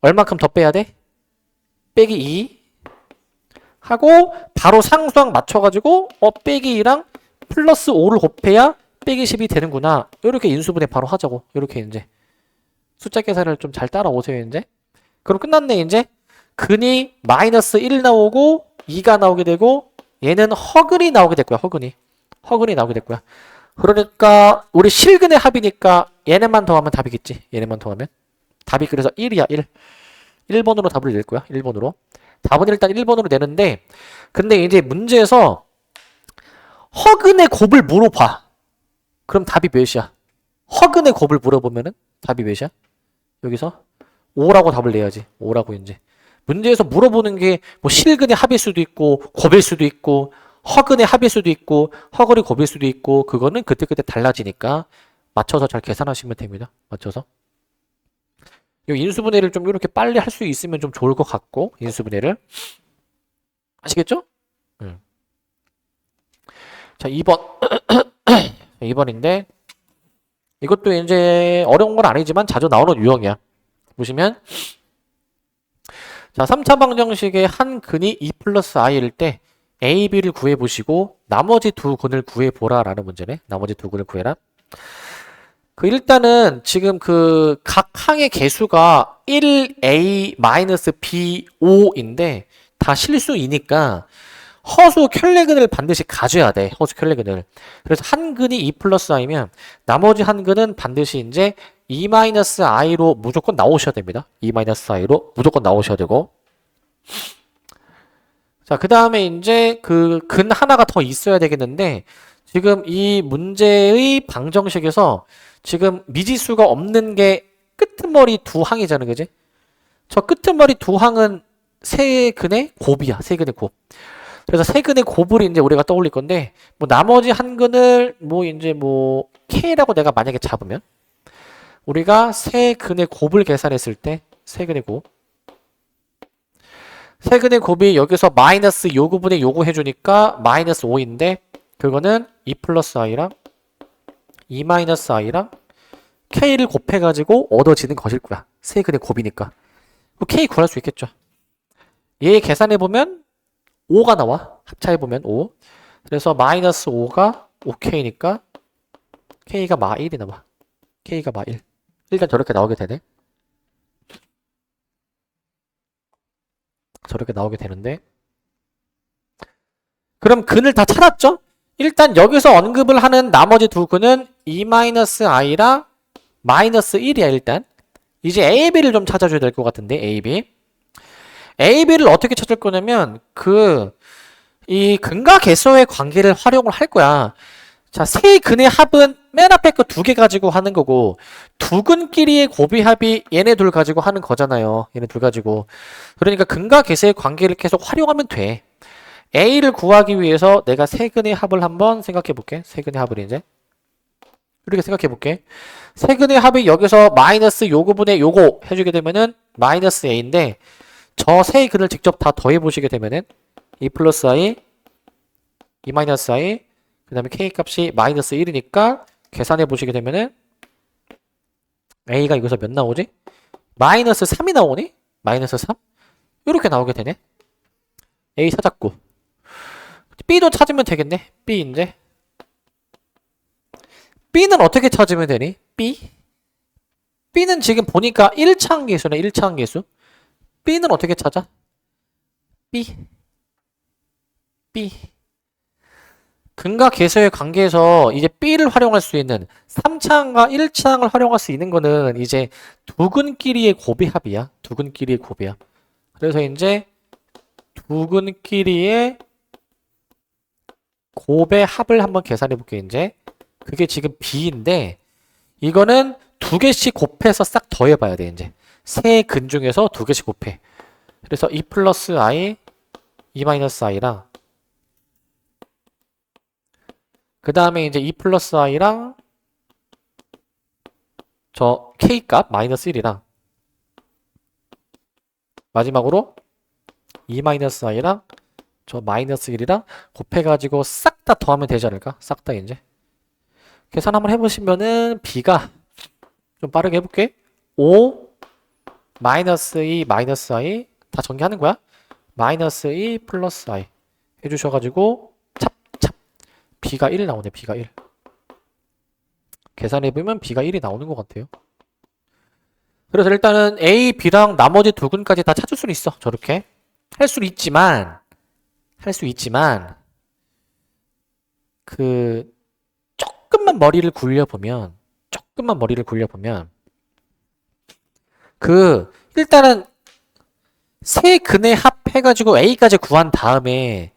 얼만큼 더 빼야 돼? 빼기 2 하고 바로 상수항 맞춰가지고 빼기 2랑 플러스 5를 곱해야 빼기 10이 되는구나. 이렇게 인수분해 바로 하자고. 이렇게 이제 숫자 계산을 좀 잘 따라오세요, 이제. 그럼 끝났네, 이제. 근이 마이너스 1 나오고 2가 나오게 되고 얘는 허근이 나오게 될 거야, 허근이 나오게 될 거야. 그러니까 우리 실근의 합이니까 얘네만 더하면 답이겠지. 얘네만 더하면 답이 그래서 1이야. 1번으로 답을 낼 거야. 1번으로 답은 일단 1번으로 내는데, 근데 이제 문제에서 허근의 곱을 물어봐. 그럼 답이 몇이야? 허근의 곱을 물어보면은 답이 몇이야? 여기서 5라고 답을 내야지. 5라고 이제 문제에서 물어보는 게 뭐 실근의 합일 수도 있고 곱일 수도 있고 허근의 합일 수도 있고 허근의 곱일 수도 있고, 그거는 그때그때 달라지니까 맞춰서 잘 계산하시면 됩니다. 맞춰서. 이 인수분해를 좀 이렇게 빨리 할 수 있으면 좀 좋을 것 같고, 인수분해를. 아시겠죠? 자, 2번. 2번인데 이것도 이제 어려운 건 아니지만 자주 나오는 유형이야. 보시면 자, 3차 방정식의 한 근이 2 플러스 i일 때 a, b를 구해보시고 나머지 두 근을 구해보라 라는 문제네. 나머지 두 근을 구해라. 일단은 지금 각 항의 개수가 1a b 5인데 다 실수이니까 허수 켤레근을 반드시 가져야 돼. 허수 켤레근을. 그래서 한 근이 2 플러스 i면 나머지 한 근은 반드시 이제 2 마이너스 i로 무조건 나오셔야 됩니다. 2 마이너스 i로 무조건 나오셔야 되고. 자, 그 다음에 이제 근 하나가 더 있어야 되겠는데, 지금 이 문제의 방정식에서 지금 미지수가 없는 게 끄트머리 두 항이잖아, 그지? 저 끄트머리 두 항은 세 근의 곱이야, 세 근의 곱. 그래서 세 근의 곱을 이제 우리가 떠올릴 건데, 뭐 나머지 한 근을 이제 K라고 내가 만약에 잡으면, 우리가 세 근의 곱을 계산했을 때, 세 근의 곱. 세 근의 곱이 여기서 마이너스 요구분의 요구 해주니까 마이너스 5인데, 그거는 2 플러스 i랑 2 마이너스 i랑 K를 곱해가지고 얻어지는 것일 거야. 세 근의 곱이니까. K 구할 수 있겠죠. 얘 계산해보면 5가 나와. 합차해보면 5. 그래서 마이너스 5가 5K니까 K가 마 1이 나와. K가 마 1. 일단 저렇게 나오게 되네. 저렇게 나오게 되는데, 그럼 근을 다 찾았죠? 일단 여기서 언급을 하는 나머지 두 근은 2-i랑 마이너스 1이야, 일단. 이제 A, B를 좀 찾아줘야 될 것 같은데, A, B. A, B를 어떻게 찾을 거냐면, 이 근과 개수의 관계를 활용을 할 거야. 자, 세 근의 합은 맨 앞에 거 두 개 가지고 하는 거고, 두 근끼리의 곱의 합이 얘네 둘 가지고 하는 거잖아요. 얘네 둘 가지고. 그러니까 근과 개수의 관계를 계속 활용하면 돼. A를 구하기 위해서 내가 세 근의 합을 한번 생각해 볼게. 세 근의 합을 이제. 이렇게 생각해 볼게. 세 근의 합이 여기서 마이너스 요구분의 요거 해주게 되면은 마이너스 A인데, 저 세 근을 직접 다 더해 보시게 되면은 2 플러스 I, 2 마이너스 I, 그 다음에 K 값이 마이너스 1이니까 계산해 보시게 되면은 A가 여기서 몇 나오지? 마이너스 3이 나오니? 마이너스 3? 이렇게 나오게 되네. A 찾았고, B도 찾으면 되겠네. B 이제 B는 어떻게 찾으면 되니? B? B는 지금 보니까 1차항계수네. 1차항계수. B는 어떻게 찾아? B. 근과 계수의 관계에서 이제 B를 활용할 수 있는 3차항과 1차항을 활용할 수 있는 거는 이제 두근끼리의 곱이합이야. 두근끼리의 곱이합. 그래서 이제 두근끼리의 곱의 합을 한번 계산해 볼게요. 이제 그게 지금 B인데 이거는 두 개씩 곱해서 싹 더해봐야 돼. 이제 세 근 중에서 두 개씩 곱해. 그래서 2 플러스 I, 2 마이너스 I랑 그 다음에 이제 2 플러스 I랑 저 K값 마이너스 1이랑 마지막으로 2 마이너스 I랑 저 마이너스 1이랑 곱해가지고 싹 다 더하면 되지 않을까? 싹 다 이제 계산 한번 해보시면은 B가 좀 빠르게 해볼게. 5 마이너스 2 마이너스 I 다 전개하는 거야. 마이너스 2 플러스 I 해주셔가지고 찹찹 B가 1 나오네. B가 1 계산해보면 B가 1이 나오는 것 같아요. 그래서 일단은 A, B랑 나머지 두 근까지 다 찾을 수는 있어. 저렇게 할 수 있지만 그 조금만 머리를 굴려보면 그 일단은 세 근의 합해가지고 A까지 구한 다음에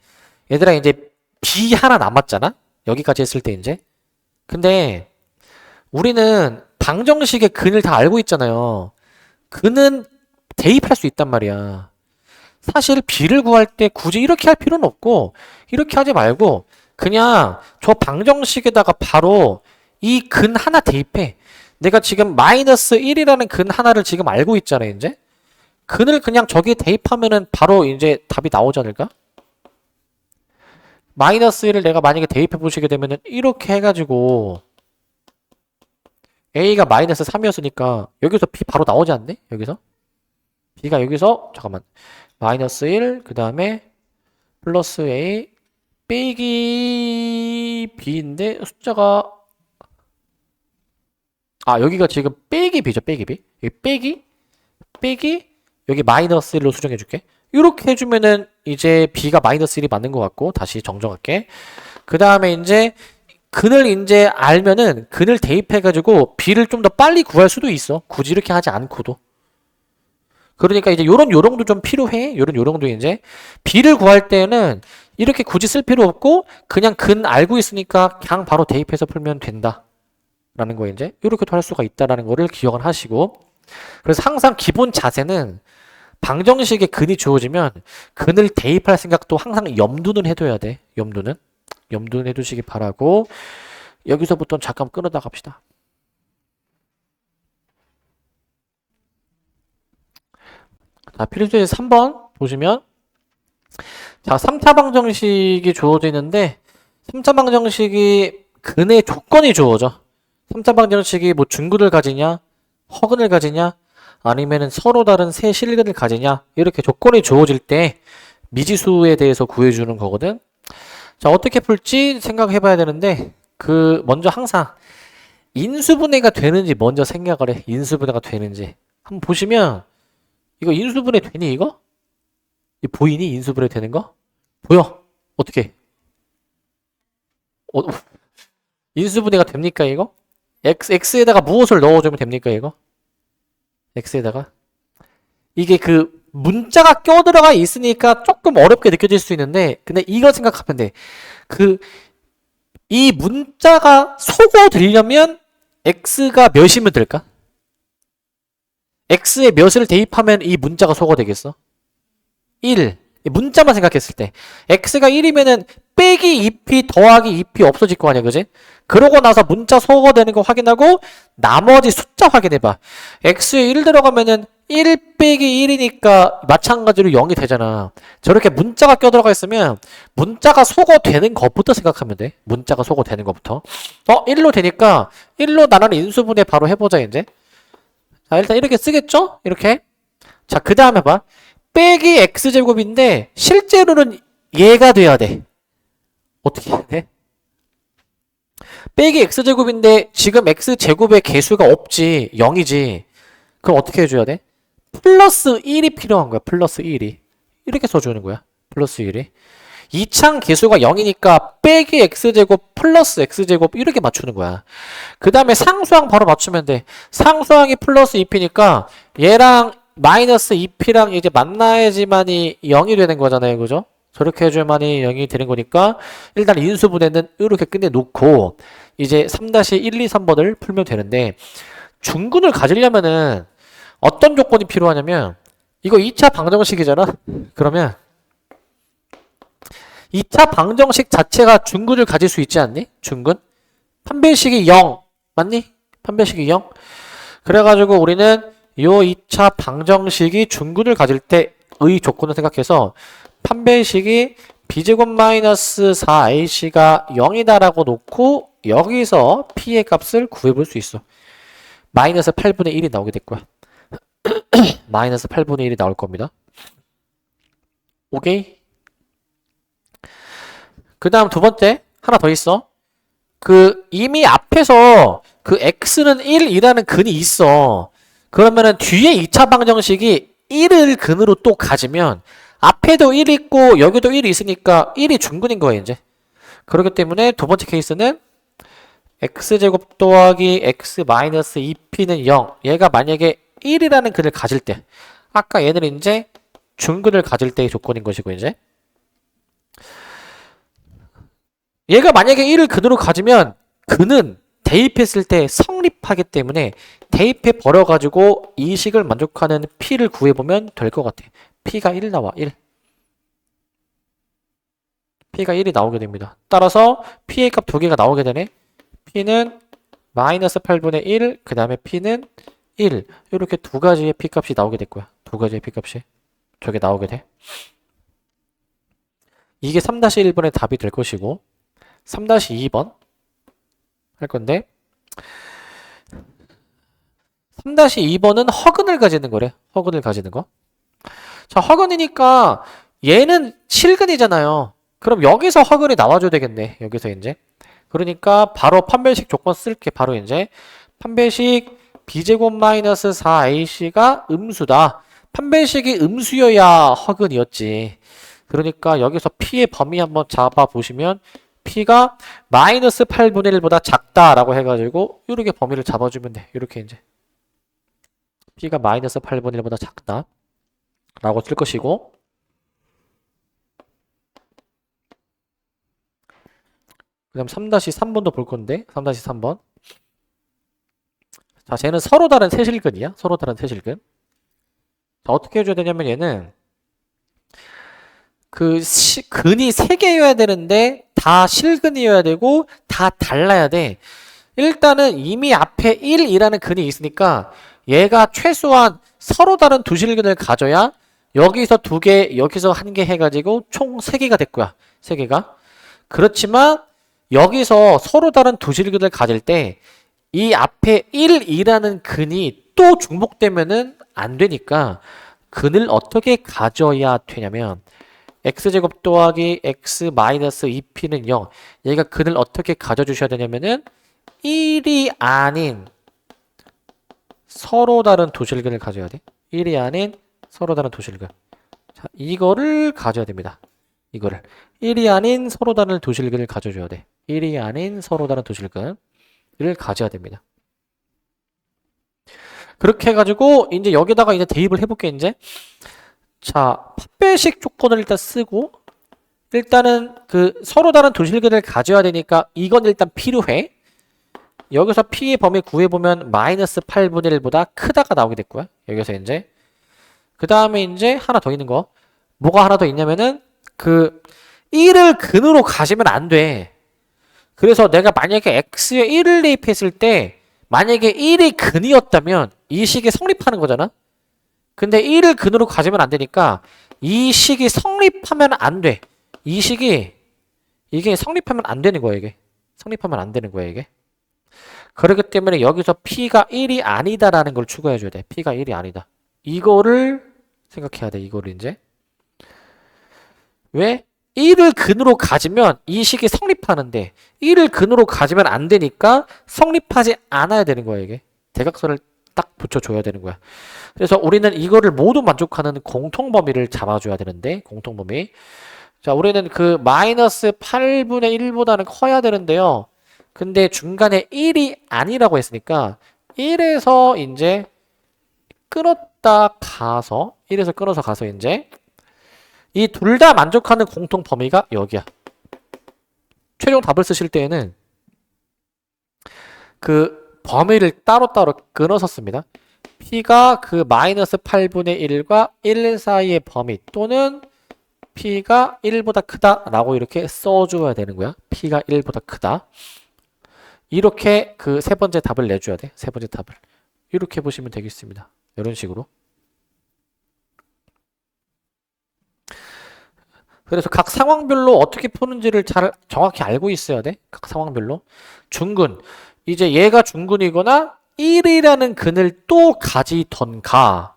얘들아 이제 B 하나 남았잖아? 여기까지 했을 때 이제 근데 우리는 방정식의 근을 다 알고 있잖아요. 근은 대입할 수 있단 말이야. 사실 B를 구할 때 굳이 이렇게 할 필요는 없고 이렇게 하지 말고 그냥 저 방정식에다가 바로 이 근 하나 대입해. 내가 지금 마이너스 1이라는 근 하나를 지금 알고 있잖아. 이제 근을 그냥 저기에 대입하면은 바로 이제 답이 나오지 않을까? 마이너스 1을 내가 만약에 대입해 보시게 되면은 이렇게 해가지고 A가 마이너스 3이었으니까 여기서 B 바로 나오지 않네? 여기서 B가 여기서 잠깐만 마이너스 1 그 다음에 플러스 A 빼기 B인데 숫자가 여기가 지금 빼기 B죠. 빼기 B 여기 빼기 여기 마이너스 1로 수정해 줄게. 이렇게 해주면은 이제 B가 마이너스 1이 맞는 것 같고 다시 정정할게. 그 다음에 이제 근을 이제 알면은 근을 대입해가지고 B를 좀 더 빨리 구할 수도 있어. 굳이 이렇게 하지 않고도. 그러니까 이제 요런 요령도 좀 필요해. 요런 요령도 이제 B를 구할 때는 이렇게 굳이 쓸 필요 없고 그냥 근 알고 있으니까 그냥 바로 대입해서 풀면 된다. 라는 거 이제 이렇게도 할 수가 있다라는 거를 기억을 하시고 그래서 항상 기본 자세는 방정식에 근이 주어지면 근을 대입할 생각도 항상 염두는 해둬야 돼. 염두는 해두시기 바라고 여기서부터 잠깐 끊어다 갑시다. 자, 필수제 3번 보시면 자 3차 방정식이 주어지는데 3차 방정식이 근의 조건이 주어져. 3차 방정식이 뭐 중근을 가지냐 허근을 가지냐 아니면은 서로 다른 세 실근을 가지냐 이렇게 조건이 주어질 때 미지수에 대해서 구해주는 거거든. 자 어떻게 풀지 생각해 봐야 되는데 그 먼저 항상 인수분해가 되는지 먼저 생각을 해. 인수분해가 되는지 한번 보시면 이거 인수분해 되니 이거? 보이니 인수분해 되는 거? 보여? 어떻게? 인수분해가 됩니까 이거? x에다가 무엇을 넣어주면 됩니까 이거? x에다가 이게 그 문자가 껴들어가 있으니까 조금 어렵게 느껴질 수 있는데 근데 이거 생각하면 돼. 이 문자가 소거되려면 x가 몇이면 될까? x에 몇을 대입하면 이 문자가 소거되겠어? 1. 문자만 생각했을 때 x가 1이면은 빼기 2p 더하기 2p 없어질 거 아니야 그지? 그러고 나서 문자 소거되는 거 확인하고 나머지 숫자 확인해봐. x에 1 들어가면은 1 빼기 1이니까 마찬가지로 0이 되잖아. 저렇게 문자가 껴들어가 있으면 문자가 소거되는 것부터 생각하면 돼. 문자가 소거되는 것부터 1로 되니까 1로 나누는 인수분해 바로 해보자 이제. 자 일단 이렇게 쓰겠죠? 이렇게. 자 그 다음에 봐. 빼기 x제곱인데 실제로는 얘가 돼야 돼. 어떻게 해야 돼? 빼기 x제곱인데 지금 x제곱의 개수가 없지 0이지. 그럼 어떻게 해줘야 돼? 플러스 1이 필요한 거야. 플러스 1이. 이렇게 써주는 거야. 플러스 1이. 이창 계수가 0이니까 빼기 x제곱 플러스 x제곱 이렇게 맞추는 거야. 그 다음에 상수항 바로 맞추면 돼. 상수항이 플러스 2p니까 얘랑 마이너스 2p랑 이제 만나야지만이 0이 되는 거잖아요. 그죠? 저렇게 해줘야만이 0이 되는 거니까 일단 인수분해는 이렇게 끝내놓고 이제 3-1, 2, 3번을 풀면 되는데 중근을 가지려면은 어떤 조건이 필요하냐면 이거 2차 방정식이잖아. 그러면 2차 방정식 자체가 중근을 가질 수 있지 않니? 중근? 판별식이 0 맞니? 판별식이 0 그래가지고 우리는 요 2차 방정식이 중근을 가질 때의 조건을 생각해서 판별식이 b제곱 마이너스 4ac가 0이다 라고 놓고 여기서 p의 값을 구해볼 수 있어. 마이너스 8분의 1이 나오게 됐고요. 마이너스 8분의 1이 나올 겁니다. 오케이? 그 다음 두 번째 하나 더 있어. 그 이미 앞에서 그 x는 1이라는 근이 있어. 그러면은 뒤에 2차 방정식이 1을 근으로 또 가지면 앞에도 1 있고 여기도 1이 있으니까 1이 중근인 거예요 이제. 그렇기 때문에 두 번째 케이스는 x제곱 더하기 x 마이너스 2p는 0 얘가 만약에 1이라는 근을 가질 때 아까 얘는 이제 중근을 가질 때의 조건인 것이고 이제 얘가 만약에 1을 근으로 가지면 근은 대입했을 때 성립하기 때문에 대입해 버려가지고 이 식을 만족하는 p를 구해보면 될 것 같아. p가 1 나와 1. p가 1이 나오게 됩니다. 따라서 p의 값 두 개가 나오게 되네. p는 마이너스 8분의 1, 그 다음에 p는 1. 이렇게 두 가지의 p 값이 나오게 됐고요. 두 가지의 p 값이 저게 나오게 돼. 이게 3-1번의 답이 될 것이고 3-2번 할 건데 3-2번은 허근을 가지는 거래. 허근을 가지는 거. 자, 허근이니까 얘는 실근이잖아요. 그럼 여기서 허근이 나와줘야 되겠네. 여기서 이제. 그러니까 바로 판별식 조건 쓸게. 바로 이제 판별식 b제곱 마이너스 4ac가 음수다. 판별식이 음수여야 허근이었지. 그러니까 여기서 p의 범위 한번 잡아보시면 p가 마이너스 8분의 1보다 작다라고 해가지고 이렇게 범위를 잡아주면 돼. 이렇게 이제 p가 마이너스 8분의 1보다 작다 라고 쓸 것이고 그 다음 3-3번도 볼 건데 3-3번 자 쟤는 서로 다른 세실근이야. 서로 다른 세실근. 자 어떻게 해줘야 되냐면 얘는 그 근이 3개여야 되는데 다 실근이어야 되고 다 달라야 돼. 일단은 이미 앞에 1이라는 근이 있으니까 얘가 최소한 서로 다른 두 실근을 가져야 여기서 2개, 여기서 1개 해가지고 총 3개가 됐고요. 3개가. 그렇지만 여기서 서로 다른 두 실근을 가질 때 이 앞에 1이라는 근이 또 중복되면은 안 되니까 근을 어떻게 가져야 되냐면 x제곱 더하기 x 마이너스 2p는 0. 얘가 근을 어떻게 가져주셔야 되냐면은 1이 아닌 서로 다른 도실근을 가져야 돼. 1이 아닌 서로 다른 도실근. 자, 이거를 가져야 됩니다. 이거를. 1이 아닌 서로 다른 도실근을 가져줘야 돼. 1이 아닌 서로 다른 도실근을 가져야 됩니다. 그렇게 해가지고 이제 여기다가 이제 대입을 해볼게 이제. 자, 판별식 조건을 일단 쓰고 일단은 그 서로 다른 도실근을 가져야 되니까 이건 일단 필요해. 여기서 p의 범위 구해보면 마이너스 8분의 1보다 크다가 나오게 됐고요. 여기서 이제 그 다음에 이제 하나 더 있는 거 뭐가 하나 더 있냐면은 그 1을 근으로 가지면 안 돼. 그래서 내가 만약에 x에 1을 대입했을 때 만약에 1이 근이었다면 이 식이 성립하는 거잖아. 근데 1을 근으로 가지면 안 되니까 이 식이 성립하면 안 돼. 이 식이 이게 성립하면 안 되는 거야 이게. 성립하면 안 되는 거야 이게. 그렇기 때문에 여기서 p가 1이 아니다라는 걸 추가해줘야 돼. p가 1이 아니다. 이거를 생각해야 돼. 이거를 이제. 왜? 1을 근으로 가지면 이 식이 성립하는데 1을 근으로 가지면 안 되니까 성립하지 않아야 되는 거야 이게. 대각선을 딱 붙여줘야 되는 거야. 그래서 우리는 이거를 모두 만족하는 공통범위를 잡아줘야 되는데, 공통범위. 자, 우리는 그 마이너스 8분의 1보다는 커야 되는데요. 근데 중간에 1이 아니라고 했으니까 1에서 이제 끊었다 가서 1에서 끊어서 가서 이제 이 둘 다 만족하는 공통 범위가 여기야. 최종 답을 쓰실 때에는 그 범위를 따로따로 끊어서 씁니다. P가 그 마이너스 8분의 1과 1 사이의 범위 또는 P가 1보다 크다라고 이렇게 써줘야 되는 거야. P가 1보다 크다. 이렇게 그 세 번째 답을 내줘야 돼. 세 번째 답을. 이렇게 보시면 되겠습니다. 이런 식으로. 그래서 각 상황별로 어떻게 푸는지를 잘 정확히 알고 있어야 돼. 각 상황별로. 중근. 이제 얘가 중근이거나 1이라는 근을 또 가지던가.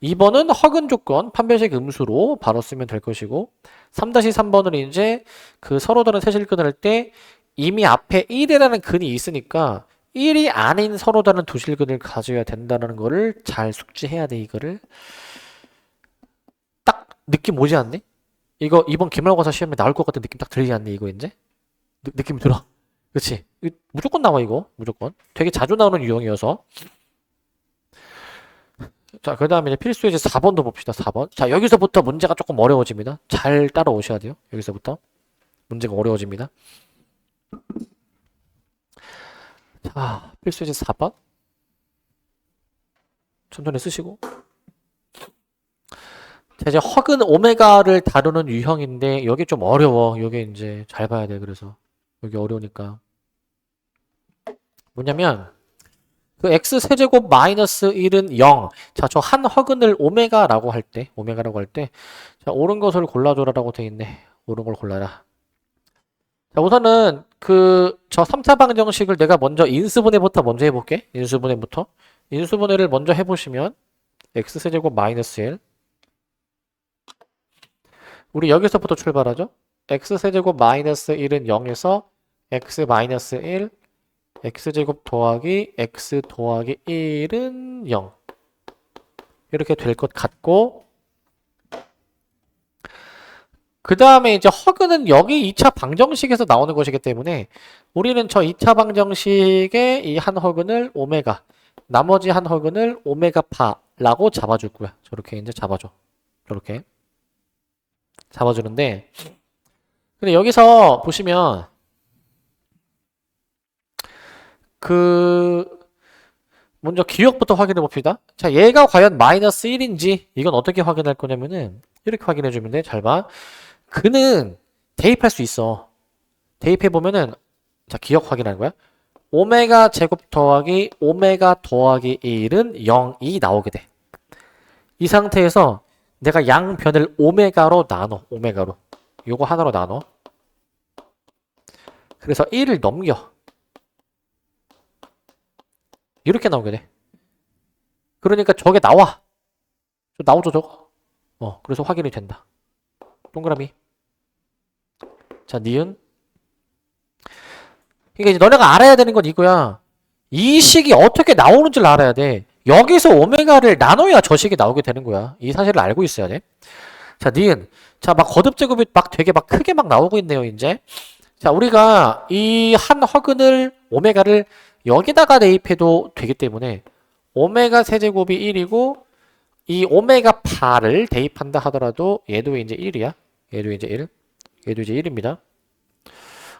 2번은 허근 조건, 판별식 음수로 바로 쓰면 될 것이고 3-3번은 이제 그 서로 다른 세실근을 할 때 이미 앞에 1이라는 근이 있으니까 1이 아닌 서로 다른 두실근을 가져야 된다는 거를 잘 숙지해야 돼. 이거를 딱 느낌 오지 않니? 이거 이번 기말고사 시험에 나올 것 같은 느낌 딱 들지 않니? 이거 이제 느낌 들어. 그치? 무조건 나와 이거 무조건. 되게 자주 나오는 유형이어서. 자, 그 다음에 필수 예제 4번도 봅시다. 4번. 자, 여기서부터 문제가 조금 어려워집니다. 잘 따라오셔야 돼요. 여기서부터 문제가 어려워집니다. 자, 필수 예제 4번. 천천히 쓰시고. 자, 이제 허근 오메가를 다루는 유형인데 여기 좀 어려워. 여기 이제 잘 봐야 돼. 그래서 여기 어려우니까 뭐냐면 그 x 세제곱 마이너스 1은 0. 자, 저 한 허근을 오메가라고 할 때, 자, 옳은 것을 골라줘라라고 돼 있네. 옳은 걸 골라라. 자, 우선은 저 3차 방정식을 내가 먼저 인수분해부터 먼저 해볼게. 인수분해를 먼저 해보시면 x 세제곱 마이너스 1. 우리 여기서부터 출발하죠. x 세제곱 마이너스 1은 0에서 x 마이너스 1, x제곱 더하기 x 더하기 1은 0 이렇게 될 것 같고 그 다음에 이제 허근은 여기 2차 방정식에서 나오는 것이기 때문에 우리는 저 2차 방정식의 이 한 허근을 오메가 나머지 한 허근을 오메가 파라고 잡아줄 거야. 저렇게 이제 잡아줘. 저렇게 잡아주는데 근데 여기서 보시면 먼저 기억부터 확인해 봅시다. 자, 얘가 과연 마이너스 1인지 이건 어떻게 확인할 거냐면은 이렇게 확인해 주면 돼. 잘 봐. 그는 대입할 수 있어. 대입해 보면은 자, 기억 확인하는 거야. 오메가 제곱 더하기 오메가 더하기 1은 0이 나오게 돼. 이 상태에서 내가 양변을 오메가로 나눠. 오메가로. 요거 하나로 나눠. 그래서 1을 넘겨. 이렇게 나오게 돼. 그러니까 저게 나와. 나오죠, 저거. 그래서 확인이 된다. 동그라미. 자, 니은. 그러니까 이제 너네가 알아야 되는 건 이거야. 이 식이 어떻게 나오는지를 알아야 돼. 여기서 오메가를 나눠야 저 식이 나오게 되는 거야. 이 사실을 알고 있어야 돼. 자, 니은. 자, 막 거듭 제곱이 막 되게 막 크게 막 나오고 있네요, 이제. 자, 우리가 이 한 허근을 오메가를 여기다가 대입해도 되기 때문에 오메가 세제곱이 1이고 이 오메가 파를 대입한다 하더라도 얘도 이제 1이야. 얘도 이제 1. 얘도 이제 1입니다.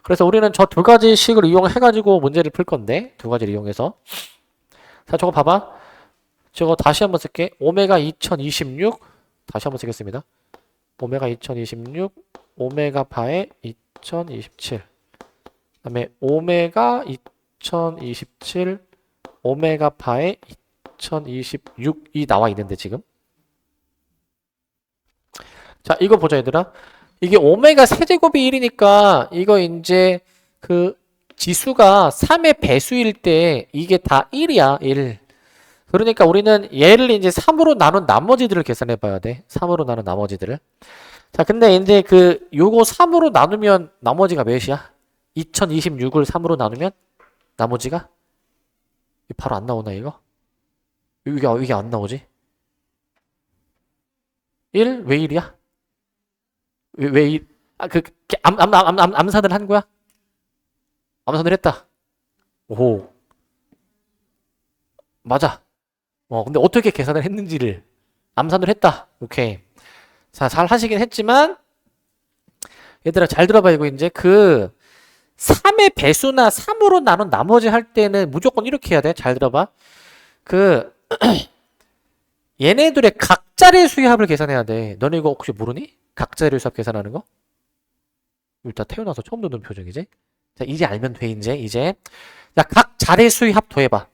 그래서 우리는 저 두 가지 식을 이용해가지고 문제를 풀 건데 두 가지를 이용해서 자, 저거 봐봐. 저거 다시 한번 쓸게. 오메가 2026 다시 한번 쓰겠습니다. 오메가 2026 오메가 파의 2027 그 다음에 오메가 2027 오메가 파의 2026이 나와 있는데 지금 자, 이거 보자 얘들아. 이게 오메가 세제곱이 1이니까 이거 이제 그 지수가 3의 배수일 때 이게 다 1이야 1. 그러니까 우리는 얘를 이제 3으로 나눈 나머지들을 계산해 봐야 돼. 3으로 나눈 나머지들을. 자, 근데 이제 요거 3으로 나누면 나머지가 몇이야? 2026을 3으로 나누면 나머지가 바로 안 나오나 이거? 이게 안 나오지? 1? 왜 1이야? 왜 1? 암산을 한 거야? 암산을 했다. 오호. 맞아. 근데 어떻게 계산을 했는지를 암산을 했다. 오케이. 자, 잘 하시긴 했지만, 얘들아, 잘 들어봐. 이거 이제 3의 배수나 3으로 나눈 나머지 할 때는 무조건 이렇게 해야 돼. 잘 들어봐. 그, 얘네들의 각자의 수합을 계산해야 돼. 너네 이거 혹시 모르니? 각자의 수합 계산하는 거? 일단 태어나서 처음 듣는 표정이지? 자, 이제 알면 돼, 이제. 자, 각 자리 수합 더해봐.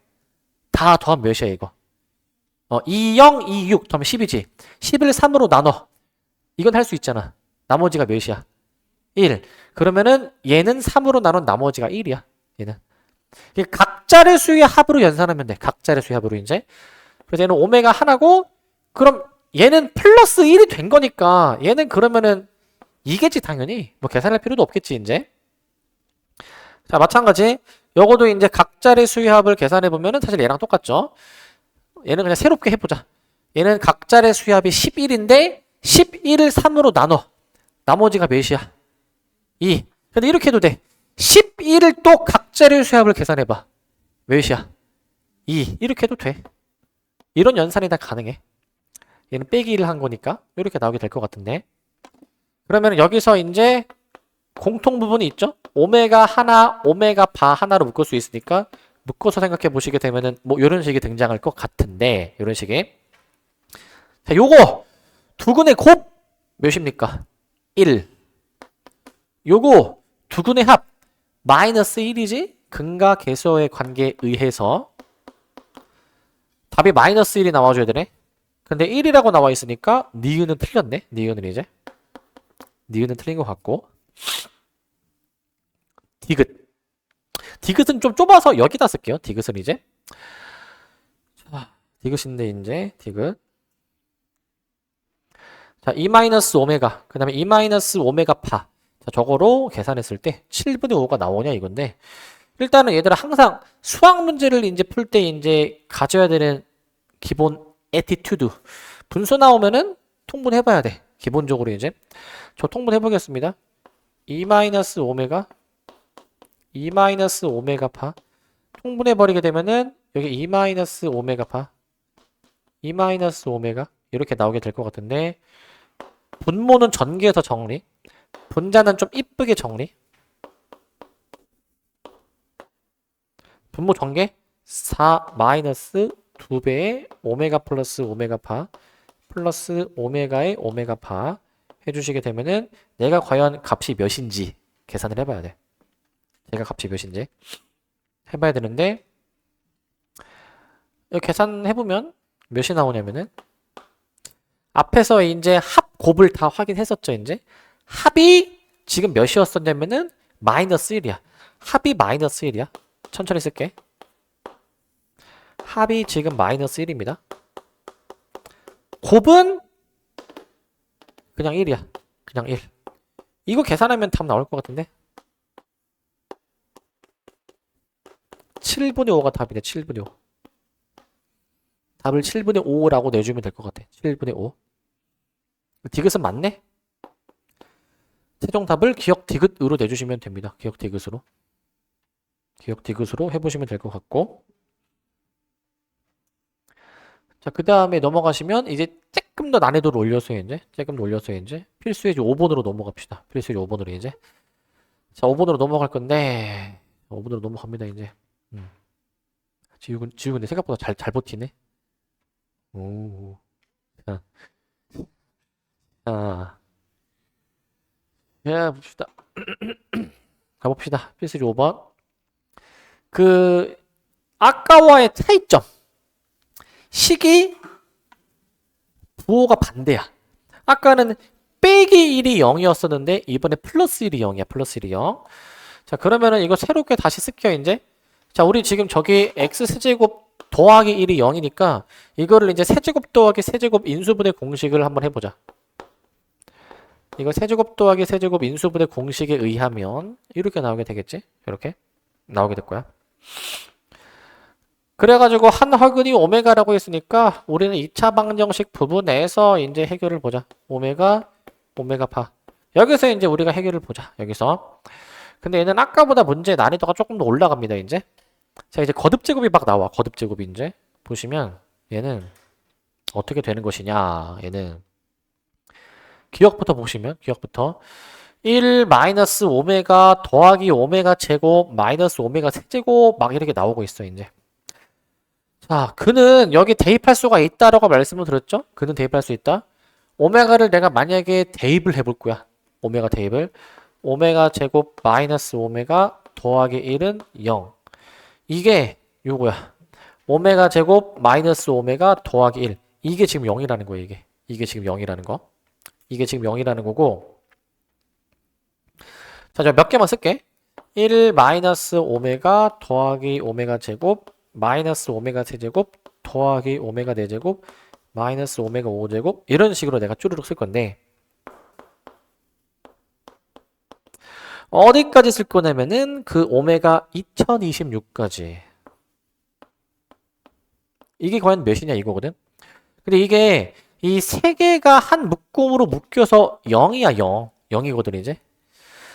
다 더하면 몇이야, 이거? 2, 0, 2, 6 더하면 10이지. 10을 3으로 나눠. 이건 할 수 있잖아. 나머지가 몇이야? 1. 그러면은 얘는 3으로 나눈 나머지가 1이야. 얘는. 각자의 수의 합으로 연산하면 돼. 각자의 수의 합으로 이제. 그래서 얘는 오메가 하나고, 그럼 얘는 플러스 1이 된 거니까 얘는 그러면은 2겠지 당연히. 뭐 계산할 필요도 없겠지 이제. 자, 마찬가지. 요거도 이제 각자의 수의 합을 계산해 보면은 사실 얘랑 똑같죠. 얘는 그냥 새롭게 해보자. 얘는 각자의 수의 합이 11인데 11을 3으로 나눠. 나머지가 몇이야? 2. 근데 이렇게 해도 돼. 11을 또 각자의 수합을 계산해봐. 몇이야? 2. 이렇게 해도 돼. 이런 연산이 다 가능해. 얘는 빼기 1을 한 거니까 이렇게 나오게 될 것 같은데. 그러면 여기서 이제 공통 부분이 있죠? 오메가 하나, 오메가 바 하나로 묶을 수 있으니까 묶어서 생각해 보시게 되면은 뭐 이런 식이 등장할 것 같은데, 이런 식이. 자, 요거 두근의 곱 몇입니까? 1. 요거 두근의 합 마이너스 1이지? 근과 계수의 관계에 의해서 답이 마이너스 1이 나와줘야 되네. 근데 1이라고 나와 있으니까 니은은 틀렸네. 니은은 이제 니은은 틀린 것 같고, 디귿. 디귿은 좀 좁아서 여기다 쓸게요. 디귿은 이제. 자, 디귿인데 이제 디귿. 자, 2 마이너스 오메가. 그 다음에 2 마이너스 오메가 파. 자, 저거로 계산했을 때 7분의 5가 나오냐 이건데, 일단은 얘들아 항상 수학 문제를 이제 풀 때 이제 가져야 되는 기본 에티튜드. 분수 나오면은 통분해봐야 돼. 기본적으로 이제. 저 통분해보겠습니다. 2 마이너스 오메가 2 마이너스 오메가 파 통분해버리게 되면은 여기 2 마이너스 오메가 파 2 마이너스 오메가 이렇게 나오게 될 것 같은데, 분모는 전개해서 정리, 분자는 좀 이쁘게 정리. 분모 전개 4 마이너스 2배의 오메가 플러스 오메가 파 플러스 오메가의 오메가 파 해주시게 되면은 내가 과연 값이 몇인지 계산을 해봐야 돼. 얘가 값이 몇인지 해봐야 되는데, 여기 계산해보면 몇이 나오냐면은 앞에서 이제 합 곱을 다 확인했었죠. 이제 합이 지금 몇이었었냐면은 마이너스 1이야. 합이 마이너스 1이야. 천천히 쓸게. 합이 지금 마이너스 1입니다. 곱은 그냥 1이야. 그냥 1. 이거 계산하면 답 나올 것 같은데. 7분의 5가 답이네. 7분의 5. 답을 7분의 5라고 내주면 될 것 같아. 7분의 5. 디귿은 맞네? 최종 답을 기억 디귿으로 내주시면 됩니다. 기억 디귿으로. 기억 디귿으로 해보시면 될 것 같고. 자, 그 다음에 넘어가시면 이제 조금 더 난이도를 올려서 이제 필수예제 5번으로 넘어갑시다. 필수예제 5번으로 이제. 자, 5번으로 넘어갈 건데 5번으로 넘어갑니다. 이제. 지우 근데 생각보다 잘 버티네. 오. 자, 자, 봅시다. 가봅시다. 필수예제 5번. 아까와의 차이점. 식이 부호가 반대야. 아까는 빼기 1이 0이었었는데 이번에 플러스 1이 0이야. 플러스 1이 0. 자, 그러면은 이거 새롭게 다시 쓸게요, 이제. 자, 우리 지금 저기 x세제곱 더하기 1이 0이니까 이거를 이제 세제곱 더하기 세제곱 인수분해 공식을 한번 해보자. 이거 세제곱 더하기 세제곱 인수분해 공식에 의하면 이렇게 나오게 되겠지? 이렇게 나오게 될 거야. 그래가지고 한 화근이 오메가라고 했으니까 우리는 2차 방정식 부분에서 이제 해결을 보자. 오메가 파. 여기서 이제 우리가 해결을 보자. 여기서. 근데 얘는 아까보다 문제 난이도가 조금 더 올라갑니다. 이제. 자, 이제 거듭제곱이 막 나와. 거듭제곱이 이제. 보시면 얘는 어떻게 되는 것이냐. 얘는 기억부터 보시면 기억부터 1 마이너스 오메가 더하기 오메가 제곱 마이너스 오메가 세제곱 막 이렇게 나오고 있어 이제. 자, 그는 여기 대입할 수가 있다라고 말씀을 드렸죠? 그는 대입할 수 있다. 오메가를 내가 만약에 대입을 해볼 거야. 오메가 대입을. 오메가 제곱 마이너스 오메가 더하기 1은 0. 이게 요거야. 오메가 제곱 마이너스 오메가 더하기 1. 이게 지금 0이라는 거야, 이게. 이게 지금 0이라는 거. 이게 지금 0이라는 거고. 자, 저 몇 개만 쓸게. 1 마이너스 오메가 더하기 오메가 제곱 마이너스 오메가 세제곱 더하기 오메가 4제곱 마이너스 오메가 5제곱 이런 식으로 내가 쭈르륵 쓸 건데 어디까지 쓸 거냐면은 그 오메가 2026까지 이게 과연 몇이냐 이거거든. 근데 이게 이 세 개가 한 묶음으로 묶여서 0이야 0. 0이거든 이제.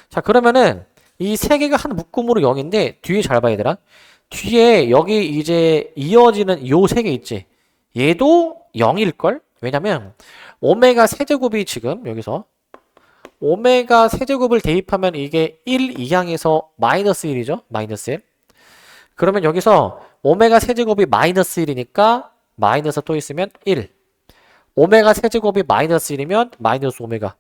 자 그러면은 이 세 개가 한 묶음으로 0인데 뒤에 잘 봐야 되라. 뒤에 여기 이제 이어지는 요 세 개 있지. 얘도 0일걸? 왜냐면 오메가 세제곱이 지금 여기서 오메가 세제곱을 대입하면 이게 1 이항에서 마이너스 1이죠. 마이너스 1. 그러면 여기서 오메가 세제곱이 마이너스 1이니까 마이너스 또 있으면 1. 오메가 세제곱이 마이너스 1이면 마이너스 오메가.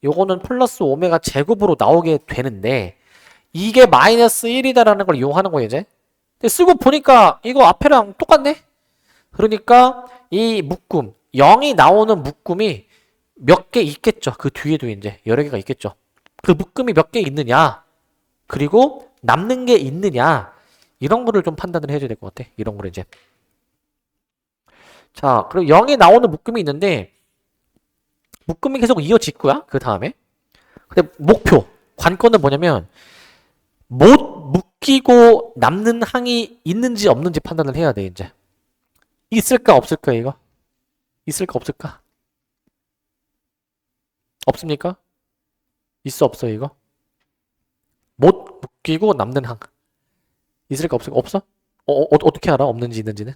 요거는 플러스 오메가 제곱으로 나오게 되는데 이게 마이너스 1이다라는 걸 이용하는 거예요 이제. 근데 쓰고 보니까 이거 앞에랑 똑같네? 그러니까 이 묶음 0이 나오는 묶음이 몇 개 있겠죠. 그 뒤에도 이제 여러 개가 있겠죠. 그 묶음이 몇 개 있느냐 그리고 남는 게 있느냐 이런 거를 좀 판단을 해줘야 될 것 같아. 이런 거를 이제. 자 그리고 0이 나오는 묶음이 있는데 묶음이 계속 이어질 거야 그 다음에. 근데 목표 관건은 뭐냐면 못 묶이고 남는 항이 있는지 없는지 판단을 해야 돼 이제. 있을까 없을까 이거? 있을까 없을까? 없습니까? 있어 없어 이거? 못 묶이고 남는 항 있을까 없을까? 없어? 어떻게 알아? 없는지 있는지는?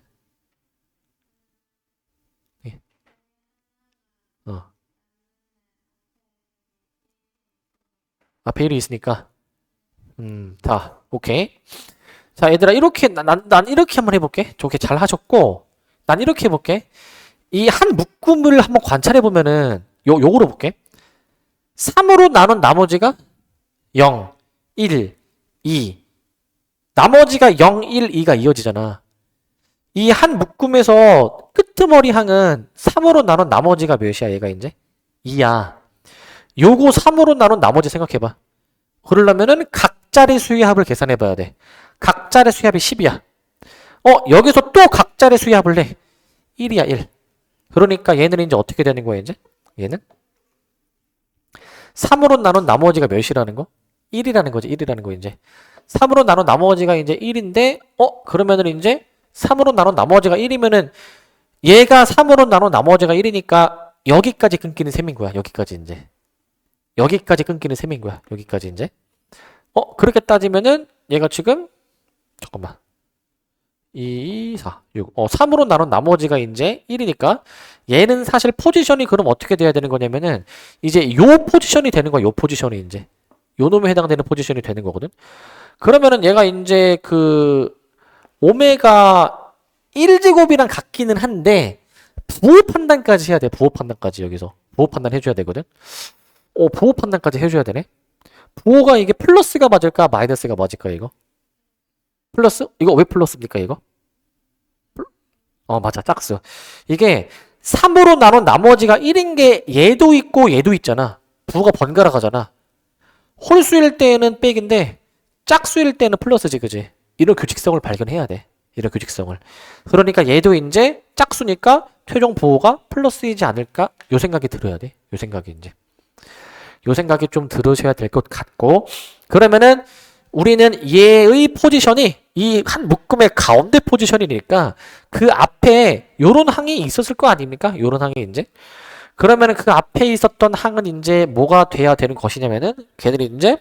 예. 앞에 1이 있으니까 다 오케이. 자 얘들아 이렇게 난 이렇게 한번 해볼게. 좋게 잘 하셨고 난 이렇게 해볼게. 이 한 묶음을 한번 관찰해 보면은 요거로 볼게. 3으로 나눈 나머지가 0, 1, 2 나머지가 0, 1, 2가 이어지잖아. 이 한 묶음에서 끄트머리 항은 3으로 나눈 나머지가 몇이야 얘가 이제? 2야. 요거 3으로 나눈 나머지 생각해봐. 그러려면은 각자리 수위합을 계산해 봐야 돼. 각자리 수위합이 10이야. 여기서 또 각자리 수위합을 해. 1이야 1. 그러니까 얘는 이제 어떻게 되는 거야 이제? 얘는 3으로 나눈 나머지가 몇이라는 거? 1이라는 거지. 1이라는 거 이제. 3으로 나눈 나머지가 이제 1인데 그러면은 이제 3으로 나눈 나머지가 1이면은 얘가 3으로 나눈 나머지가 1이니까 여기까지 끊기는 셈인 거야. 여기까지 이제. 여기까지 끊기는 셈인 거야. 여기까지 이제. 그렇게 따지면은 얘가 지금 잠깐만. 2, 4, 6. 3으로 나눈 나머지가 이제 1이니까 얘는 사실 포지션이 그럼 어떻게 돼야 되는 거냐면은 이제 요 포지션이 되는 거야. 요 포지션이 이제. 요 놈에 해당되는 포지션이 되는 거거든. 그러면은 얘가 이제 그 오메가 1제곱이랑 같기는 한데 부호 판단까지 해야 돼. 부호 판단까지 여기서. 부호 판단 해줘야 되거든. 부호 판단까지 해줘야 되네. 부호가 이게 플러스가 맞을까 마이너스가 맞을까 이거? 플러스? 이거 왜 플러스입니까 이거? 맞아 짝수. 이게 3으로 나눈 나머지가 1인 게 얘도 있고 얘도 있잖아. 부호가 번갈아 가잖아. 홀수일 때는 백인데 짝수일 때는 플러스지 그지? 이런 규칙성을 발견해야 돼. 이런 규칙성을. 그러니까 얘도 이제 짝수니까 최종 부호가 플러스이지 않을까? 요 생각이 들어야 돼. 요 생각이 이제. 요 생각이 좀 들으셔야 될 것 같고 그러면은 우리는 얘의 포지션이 이 한 묶음의 가운데 포지션이니까 그 앞에 요런 항이 있었을 거 아닙니까? 요런 항이 이제. 그러면은 그 앞에 있었던 항은 이제 뭐가 돼야 되는 것이냐면은 걔들이 이제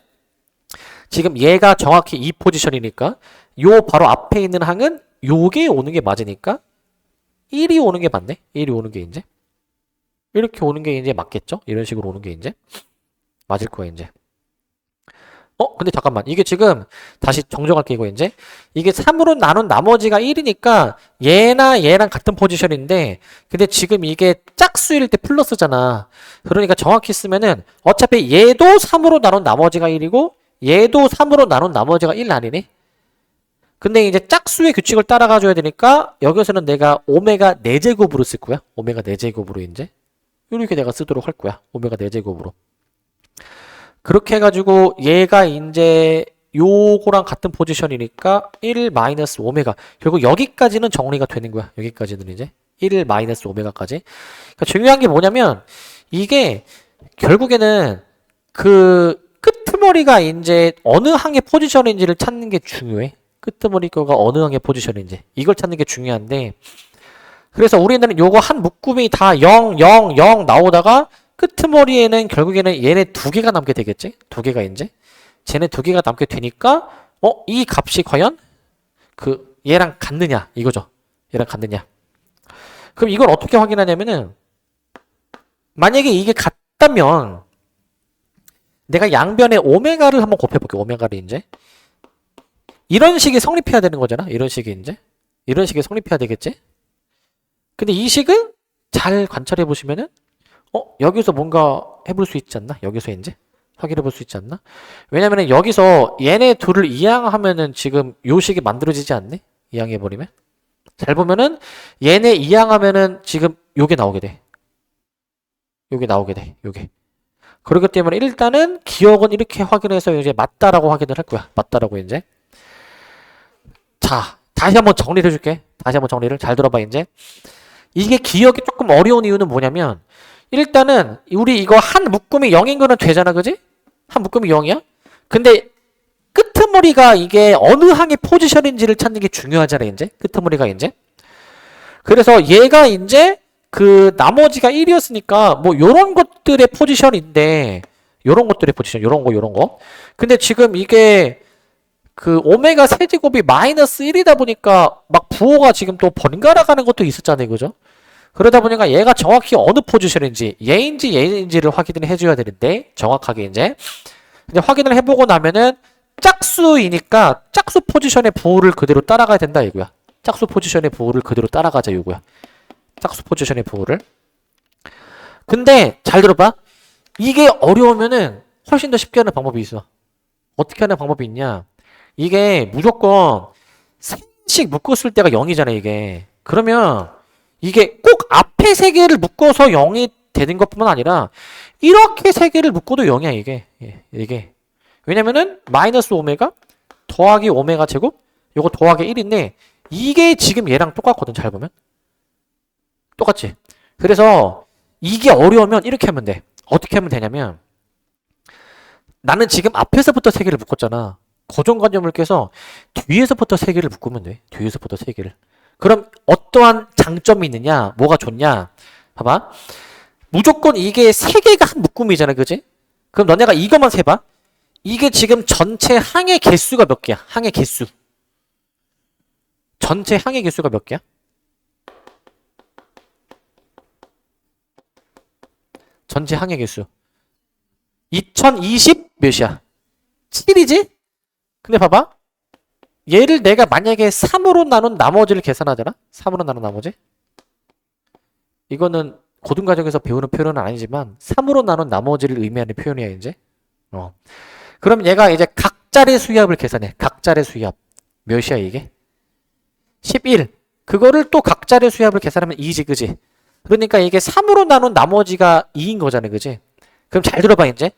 지금 얘가 정확히 이 포지션이니까 요 바로 앞에 있는 항은 요게 오는 게 맞으니까 1이 오는 게 맞네. 1이 오는 게 이제 이렇게 오는 게 이제 맞겠죠? 이런 식으로 오는 게 이제 맞을 거야 이제. 근데 잠깐만. 이게 지금 다시 정정할게 이거 이제. 이게 3으로 나눈 나머지가 1이니까 얘나 얘랑 같은 포지션인데 근데 지금 이게 짝수일 때 플러스잖아. 그러니까 정확히 쓰면은 어차피 얘도 3으로 나눈 나머지가 1이고 얘도 3으로 나눈 나머지가 1 아니네. 근데 이제 짝수의 규칙을 따라가 줘야 되니까 여기서는 내가 오메가 4제곱으로 쓸 거야. 오메가 4제곱으로 이제. 이렇게 내가 쓰도록 할 거야. 오메가 4제곱으로. 그렇게 해가지고 얘가 이제 요거랑 같은 포지션이니까 1 마이너스 오메가. 결국 여기까지는 정리가 되는 거야. 여기까지는 이제 1 마이너스 오메가까지. 그러니까 중요한 게 뭐냐면 이게 결국에는 그 끄트머리가 이제 어느 항의 포지션인지를 찾는 게 중요해. 끄트머리가 어느 항의 포지션인지 이걸 찾는 게 중요한데 그래서 우리는 요거 한 묶음이 다 0, 0, 0 나오다가 끄트머리에는 결국에는 얘네 두 개가 남게 되겠지? 두 개가 이제 쟤네 두 개가 남게 되니까 이 값이 과연 그 얘랑 같느냐 이거죠. 얘랑 같느냐. 그럼 이걸 어떻게 확인하냐면은 만약에 이게 같다면 내가 양변에 오메가를 한번 곱해볼게. 오메가를 이제 이런 식이 성립해야 되는 거잖아. 이런 식이 이제 이런 식이 성립해야 되겠지? 근데 이 식을 잘 관찰해 보시면은 여기서 뭔가 해볼 수 있지 않나? 여기서 이제 확인해 볼 수 있지 않나? 왜냐면은 여기서 얘네 둘을 이항하면은 지금 요 식이 만들어지지 않네? 이항해 버리면 잘 보면은 얘네 이항하면은 지금 요게 나오게 돼. 요게 나오게 돼. 요게. 그렇기 때문에 일단은 기억은 이렇게 확인해서 이제 맞다라고 확인을 할 거야. 맞다라고 이제. 자, 다시 한번 정리를 해줄게. 다시 한번 정리를 잘 들어봐 이제. 이게 기억이 조금 어려운 이유는 뭐냐면 일단은 우리 이거 한 묶음이 0인 거는 되잖아, 그지? 한 묶음이 0이야? 근데 끄트머리가 이게 어느 항의 포지션인지를 찾는 게 중요하잖아, 이제. 끄트머리가 이제. 그래서 얘가 이제 그 나머지가 1이었으니까 뭐 요런 것들의 포지션인데 요런 것들의 포지션, 요런 거. 근데 지금 이게 그 오메가 세제곱이 마이너스 1이다 보니까 막 부호가 지금 또 번갈아 가는 것도 있었잖아요, 그죠? 그러다 보니까 얘가 정확히 어느 포지션인지 얘인지를 확인을 해줘야 되는데 정확하게 이제 근데 확인을 해보고 나면은 짝수이니까 짝수 포지션의 부호를 그대로 따라가야 된다 이거야. 짝수 포지션의 부호를 그대로 따라가자 이거야. 짝수 포지션의 부호를. 근데 잘 들어봐. 이게 어려우면은 훨씬 더 쉽게 하는 방법이 있어. 어떻게 하는 방법이 있냐? 이게 무조건 3씩 묶었을 때가 0이잖아 이게. 그러면 이게 꼭 앞에 3개를 묶어서 0이 되는 것뿐만 아니라 이렇게 3개를 묶어도 0이야 이게. 이게. 왜냐면은 마이너스 오메가 더하기 오메가 제곱 요거 더하기 1인데 이게 지금 얘랑 똑같거든. 잘 보면. 똑같지? 그래서 이게 어려우면 이렇게 하면 돼. 어떻게 하면 되냐면 나는 지금 앞에서부터 3개를 묶었잖아. 고정관념을 깨서 뒤에서부터 3개를 묶으면 돼. 뒤에서부터 3개를. 그럼 어떠한 장점이 있느냐? 뭐가 좋냐? 봐봐. 무조건 이게 3개가 한 묶음이잖아. 그지? 그럼 너네가 이것만 세봐. 이게 지금 전체 항의 개수가 몇 개야? 항의 개수. 전체 항의 개수가 몇 개야? 전체 항의 개수. 2020 몇이야? 7이지? 근데 봐봐. 얘를 내가 만약에 3으로 나눈 나머지를 계산하잖아? 3으로 나눈 나머지? 이거는 고등과정에서 배우는 표현은 아니지만 3으로 나눈 나머지를 의미하는 표현이야 이제. 그럼 얘가 이제 각자의 수압을 계산해. 각자의 수압. 몇이야 이게? 11. 그거를 또 각자의 수압을 계산하면 2지 그지? 그러니까 이게 3으로 나눈 나머지가 2인 거잖아 그지? 그럼 잘 들어봐 이제.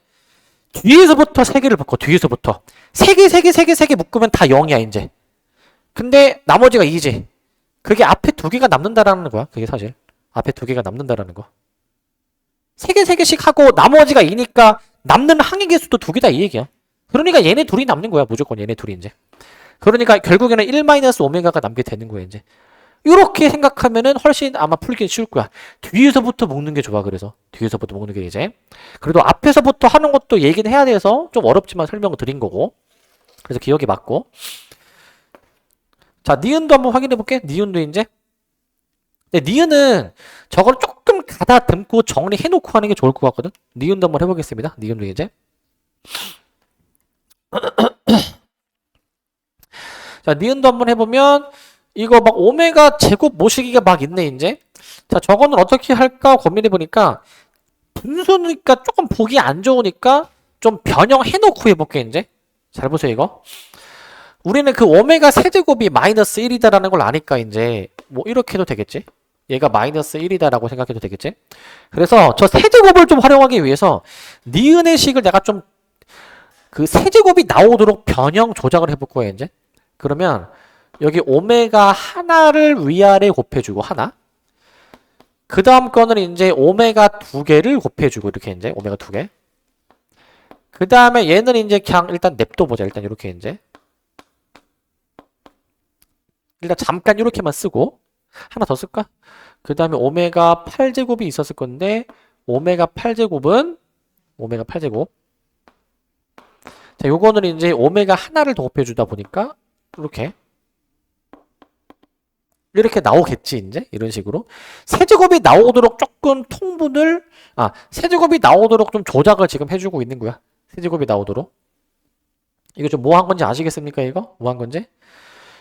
뒤에서부터 3개를 묶어. 뒤에서부터 3개 묶으면 다 0이야 이제. 근데 나머지가 2지. 그게 앞에 2개가 남는다라는 거야. 그게 사실 앞에 2개가 남는다라는 거. 3개씩 하고 나머지가 2니까 남는 항의 개수도 2개다 이 얘기야. 그러니까 얘네 둘이 남는 거야. 무조건 얘네 둘이 이제. 그러니까 결국에는 1 마이너스 오메가가 남게 되는 거야 이제. 이렇게 생각하면은 훨씬 아마 풀기 쉬울 거야. 뒤에서부터 묶는 게 좋아. 그래서 뒤에서부터 묶는 게 이제. 그래도 앞에서부터 하는 것도 얘기는 해야 돼서 좀 어렵지만 설명을 드린 거고. 그래서 기억이 맞고. 자, 니은도 한번 확인해 볼게. 니은도 이제. 근데 니은은 저걸 조금 가다듬고 정리해 놓고 하는 게 좋을 것 같거든. 니은도 한번 해보겠습니다. 니은도 이제. 자, 니은도 한번 해보면 이거 막 오메가 제곱 모시기가 막 있네 이제. 자, 저거는 어떻게 할까 고민해 보니까 분수니까 조금 보기 안 좋으니까 좀 변형해 놓고 해볼게 이제. 잘 보세요 이거. 우리는 그 오메가 세제곱이 마이너스 1이다라는 걸 아니까 이제 뭐 이렇게 해도 되겠지. 얘가 마이너스 1이다라고 생각해도 되겠지. 그래서 저 세제곱을 좀 활용하기 위해서 니은의 식을 내가 좀 그 세제곱이 나오도록 변형 조작을 해볼 거예요 이제. 그러면 여기 오메가 하나를 위아래 곱해주고 하나. 그 다음 거는 이제 오메가 두 개를 곱해주고 이렇게 이제 오메가 두 개. 그 다음에 얘는 이제 그냥 일단 냅둬보자. 일단 이렇게 이제. 일단 잠깐 이렇게만 쓰고 하나 더 쓸까? 그 다음에 오메가 8제곱이 있었을 건데 오메가 8제곱은 오메가 8제곱. 자, 요거는 이제 오메가 하나를 더 곱해주다 보니까 이렇게 나오겠지 이제 이런 식으로 세제곱이 나오도록 조금 통분을 세제곱이 나오도록 좀 조작을 지금 해주고 있는 거야. 세제곱이 나오도록. 이거 좀 뭐 한 건지 아시겠습니까? 이거 뭐 한 건지.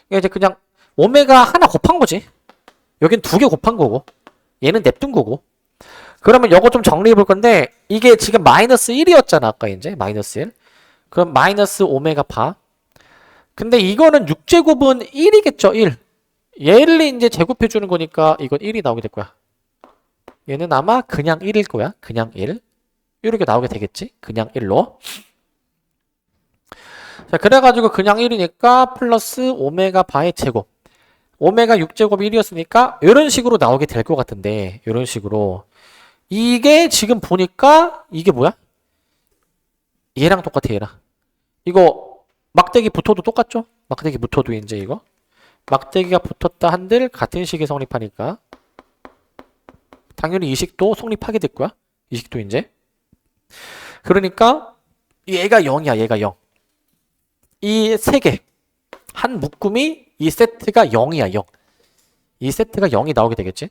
이게 이제 그냥 오메가 하나 곱한 거지. 여긴 두 개 곱한 거고 얘는 냅둔 거고. 그러면 이거 좀 정리해 볼 건데 이게 지금 마이너스 1이었잖아 아까 이제 마이너스 1. 그럼 마이너스 오메가 파. 근데 이거는 6제곱은 1이겠죠 1. 얘를 이제 제곱해 주는 거니까 이건 1이 나오게 될 거야. 얘는 아마 그냥 1일 거야. 그냥 1. 이렇게 나오게 되겠지. 그냥 1로. 자, 그래가지고 그냥 1이니까 플러스 오메가 바의 제곱. 오메가 6제곱 1이었으니까 이런 식으로 나오게 될 것 같은데 이런 식으로. 이게 지금 보니까 이게 뭐야? 얘랑 똑같아 얘랑. 이거 막대기 붙어도 똑같죠? 막대기 붙어도 이제 이거. 막대기가 붙었다 한들 같은 식이 성립하니까 당연히 이 식도 성립하게 될 거야. 이 식도 이제. 그러니까 얘가 0이야. 얘가 0. 이 세 개. 한 묶음이 이 세트가 0이야. 0. 이 세트가 0이 나오게 되겠지.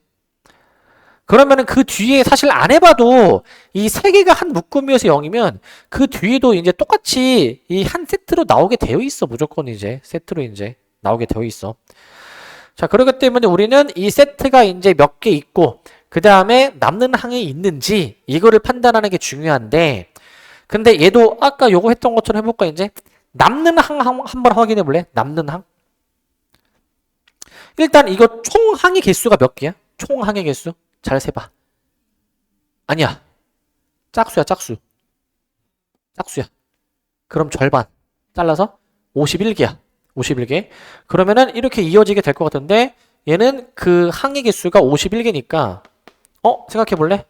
그러면은 그 뒤에 사실 안 해봐도 이 세 개가 한 묶음이어서 0이면 그 뒤에도 이제 똑같이 이 한 세트로 나오게 되어 있어. 무조건 이제 세트로 이제 나오게 되어 있어. 자, 그렇기 때문에 우리는 이 세트가 이제 몇 개 있고 그 다음에 남는 항이 있는지 이거를 판단하는 게 중요한데 근데 얘도 아까 요거 했던 것처럼 해볼까 이제 남는 항 한번 확인해 볼래? 남는 항. 일단 이거 총 항의 개수가 몇 개야? 총 항의 개수. 잘 세봐. 아니야. 짝수야, 짝수. 짝수야. 그럼 절반. 잘라서 51개야. 51개. 그러면은 이렇게 이어지게 될 것 같은데 얘는 그 항의 개수가 51개니까 생각해 볼래?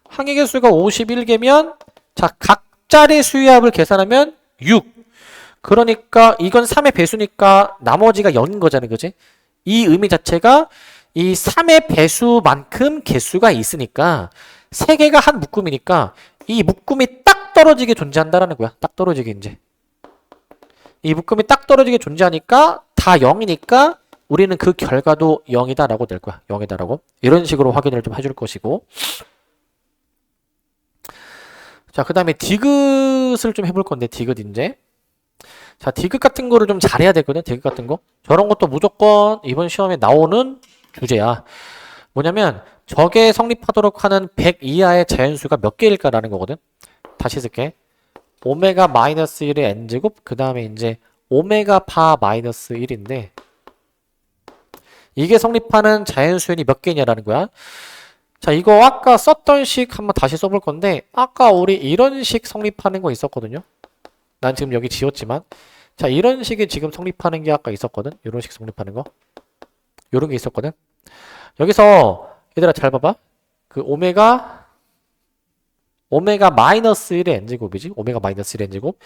항의 개수가 51개면 자, 각자리 수합을 계산하면 6. 그러니까 이건 3의 배수니까 나머지가 0인 거잖아. 그지? 이 의미 자체가 이 3의 배수만큼 개수가 있으니까 3개가 한 묶음이니까 이 묶음이 딱 떨어지게 존재한다라는 거야. 딱 떨어지게 이제. 이 묶음이 딱 떨어지게 존재하니까 다 0이니까 우리는 그 결과도 0이다라고 될 거야. 0이다라고. 이런 식으로 확인을 좀 해줄 것이고. 자, 그 다음에 디귿을 좀 해볼 건데, 디귿 이제. 자, 디귿 같은 거를 좀 잘해야 되거든. 디귿 같은 거. 저런 것도 무조건 이번 시험에 나오는 주제야. 뭐냐면 저게 성립하도록 하는 100 이하의 자연수가 몇 개일까라는 거거든. 다시 쓸게. 오메가 마이너스 1의 n제곱 그 다음에 이제 오메가 바 마이너스 1인데 이게 성립하는 자연수연이 몇 개냐라는 거야. 자, 이거 아까 썼던 식 한번 다시 써볼 건데 아까 우리 이런 식 성립하는 거 있었거든요. 난 지금 여기 지웠지만 자, 이런 식이 지금 성립하는 게 아까 있었거든. 이런 식 성립하는 거. 이런 게 있었거든. 여기서 얘들아 잘 봐봐. 그 오메가 마이너스 1의 n제곱이지. 오메가 마이너스 1의 n제곱.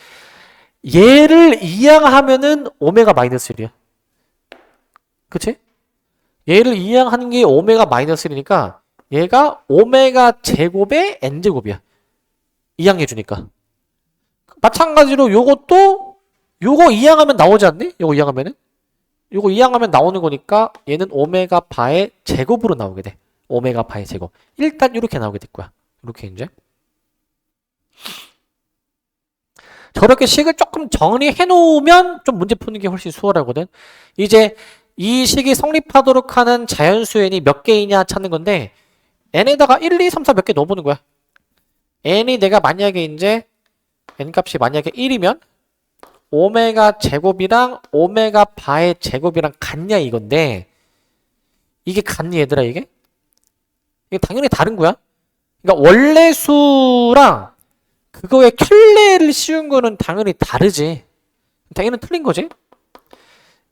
얘를 이항하면은 오메가 마이너스 1이야. 그치? 얘를 이항하는 게 오메가 마이너스 1이니까 얘가 오메가 제곱의 n제곱이야. 이항해주니까. 마찬가지로 요것도 요거 이항하면 나오지 않니? 요거 이항하면은? 요거 이항하면 나오는 거니까 얘는 오메가 바의 제곱으로 나오게 돼. 오메가 바의 제곱. 일단 이렇게 나오게 될 거야. 이렇게 이제. 저렇게 식을 조금 정리해 놓으면 좀 문제 푸는 게 훨씬 수월하거든. 이제 이 식이 성립하도록 하는 자연수 n이 몇 개이냐 찾는 건데 n에다가 1, 2, 3, 4 몇 개 넣어보는 거야. n이 내가 만약에 이제 n 값이 만약에 1이면 오메가 제곱이랑 오메가 바의 제곱이랑 같냐 이건데 이게 같니 얘들아 이게? 이게 당연히 다른 거야. 그러니까 원래 수랑 그거의 켤레를 씌운 거는 당연히 다르지. 당연히 틀린 거지.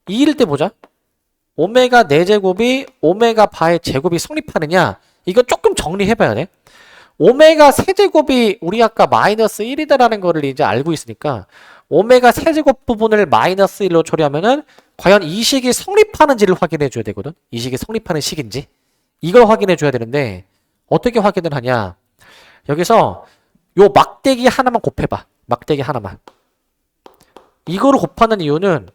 2일 때 보자. 오메가 4제곱이 오메가 바의 제곱이 성립하느냐 이거 조금 정리해봐야 돼. 오메가 세제곱이 우리 아까 마이너스 1이다라는 거를 이제 알고 있으니까 오메가 세제곱 부분을 마이너스 1로 처리하면은 과연 이 식이 성립하는지를 확인해 줘야 되거든. 이 식이 성립하는 식인지 이걸 확인해 줘야 되는데 어떻게 확인을 하냐. 여기서 요 막대기 하나만 곱해봐. 막대기 하나만. 이거를 곱하는 이유는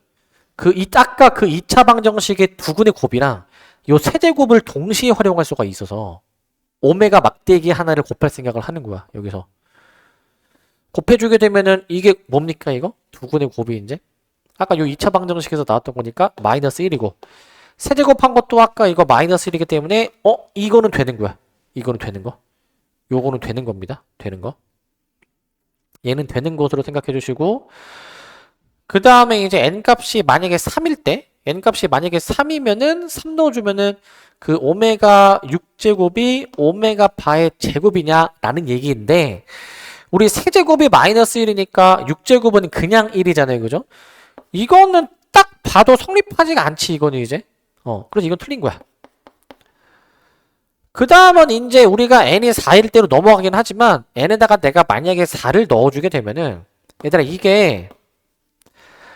아까 그 2차 방정식의 두근의 곱이랑 요 세제곱을 동시에 활용할 수가 있어서 오메가 막대기 하나를 곱할 생각을 하는 거야. 여기서 곱해주게 되면은 이게 뭡니까 이거? 두근의 곱이 이제 아까 요 2차 방정식에서 나왔던 거니까 마이너스 1이고 세제곱한 것도 아까 이거 마이너스 1이기 때문에 이거는 되는 거야. 이거는 되는 거. 요거는 되는 겁니다. 되는 거. 얘는 되는 것으로 생각해 주시고 그 다음에 이제 n값이 만약에 3일 때 n값이 만약에 3이면은 3 넣어주면은 그 오메가 6제곱이 오메가 바의 제곱이냐라는 얘기인데 우리 세제곱이 마이너스 1이니까 6제곱은 그냥 1이잖아요. 그죠? 이거는 딱 봐도 성립하지가 않지 이거는 이제 그래서 이건 틀린 거야. 그 다음은 이제 우리가 n이 4일 때로 넘어가긴 하지만 n에다가 내가 만약에 4를 넣어주게 되면은 얘들아 이게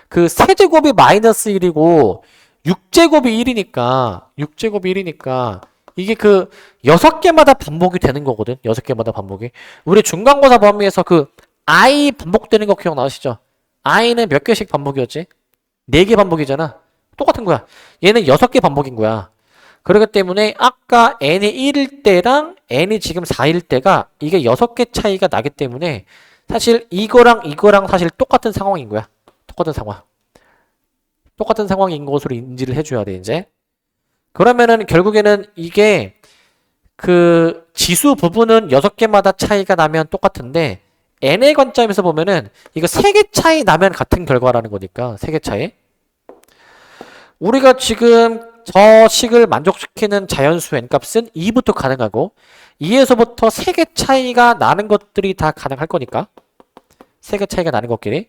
그 세제곱이 마이너스 1이고 6제곱이 1이니까 이게 그 6개마다 반복이 되는 거거든. 6개마다 반복이. 우리 중간고사 범위에서 그 i 반복되는 거 기억나시죠? i는 몇 개씩 반복이었지? 4개 반복이잖아. 똑같은 거야. 얘는 6개 반복인 거야. 그렇기 때문에 아까 n이 1일 때랑 n이 지금 4일 때가 이게 6개 차이가 나기 때문에 사실 이거랑 사실 똑같은 상황인 거야. 똑같은 상황. 똑같은 상황인 것으로 인지를 해줘야 돼, 이제. 그러면은 결국에는 이게 그 지수 부분은 6개마다 차이가 나면 똑같은데 n의 관점에서 보면은 이거 3개 차이 나면 같은 결과라는 거니까 3개 차이. 우리가 지금 저 식을 만족시키는 자연수 n값은 2부터 가능하고 2에서부터 3개 차이가 나는 것들이 다 가능할 거니까 3개 차이가 나는 것끼리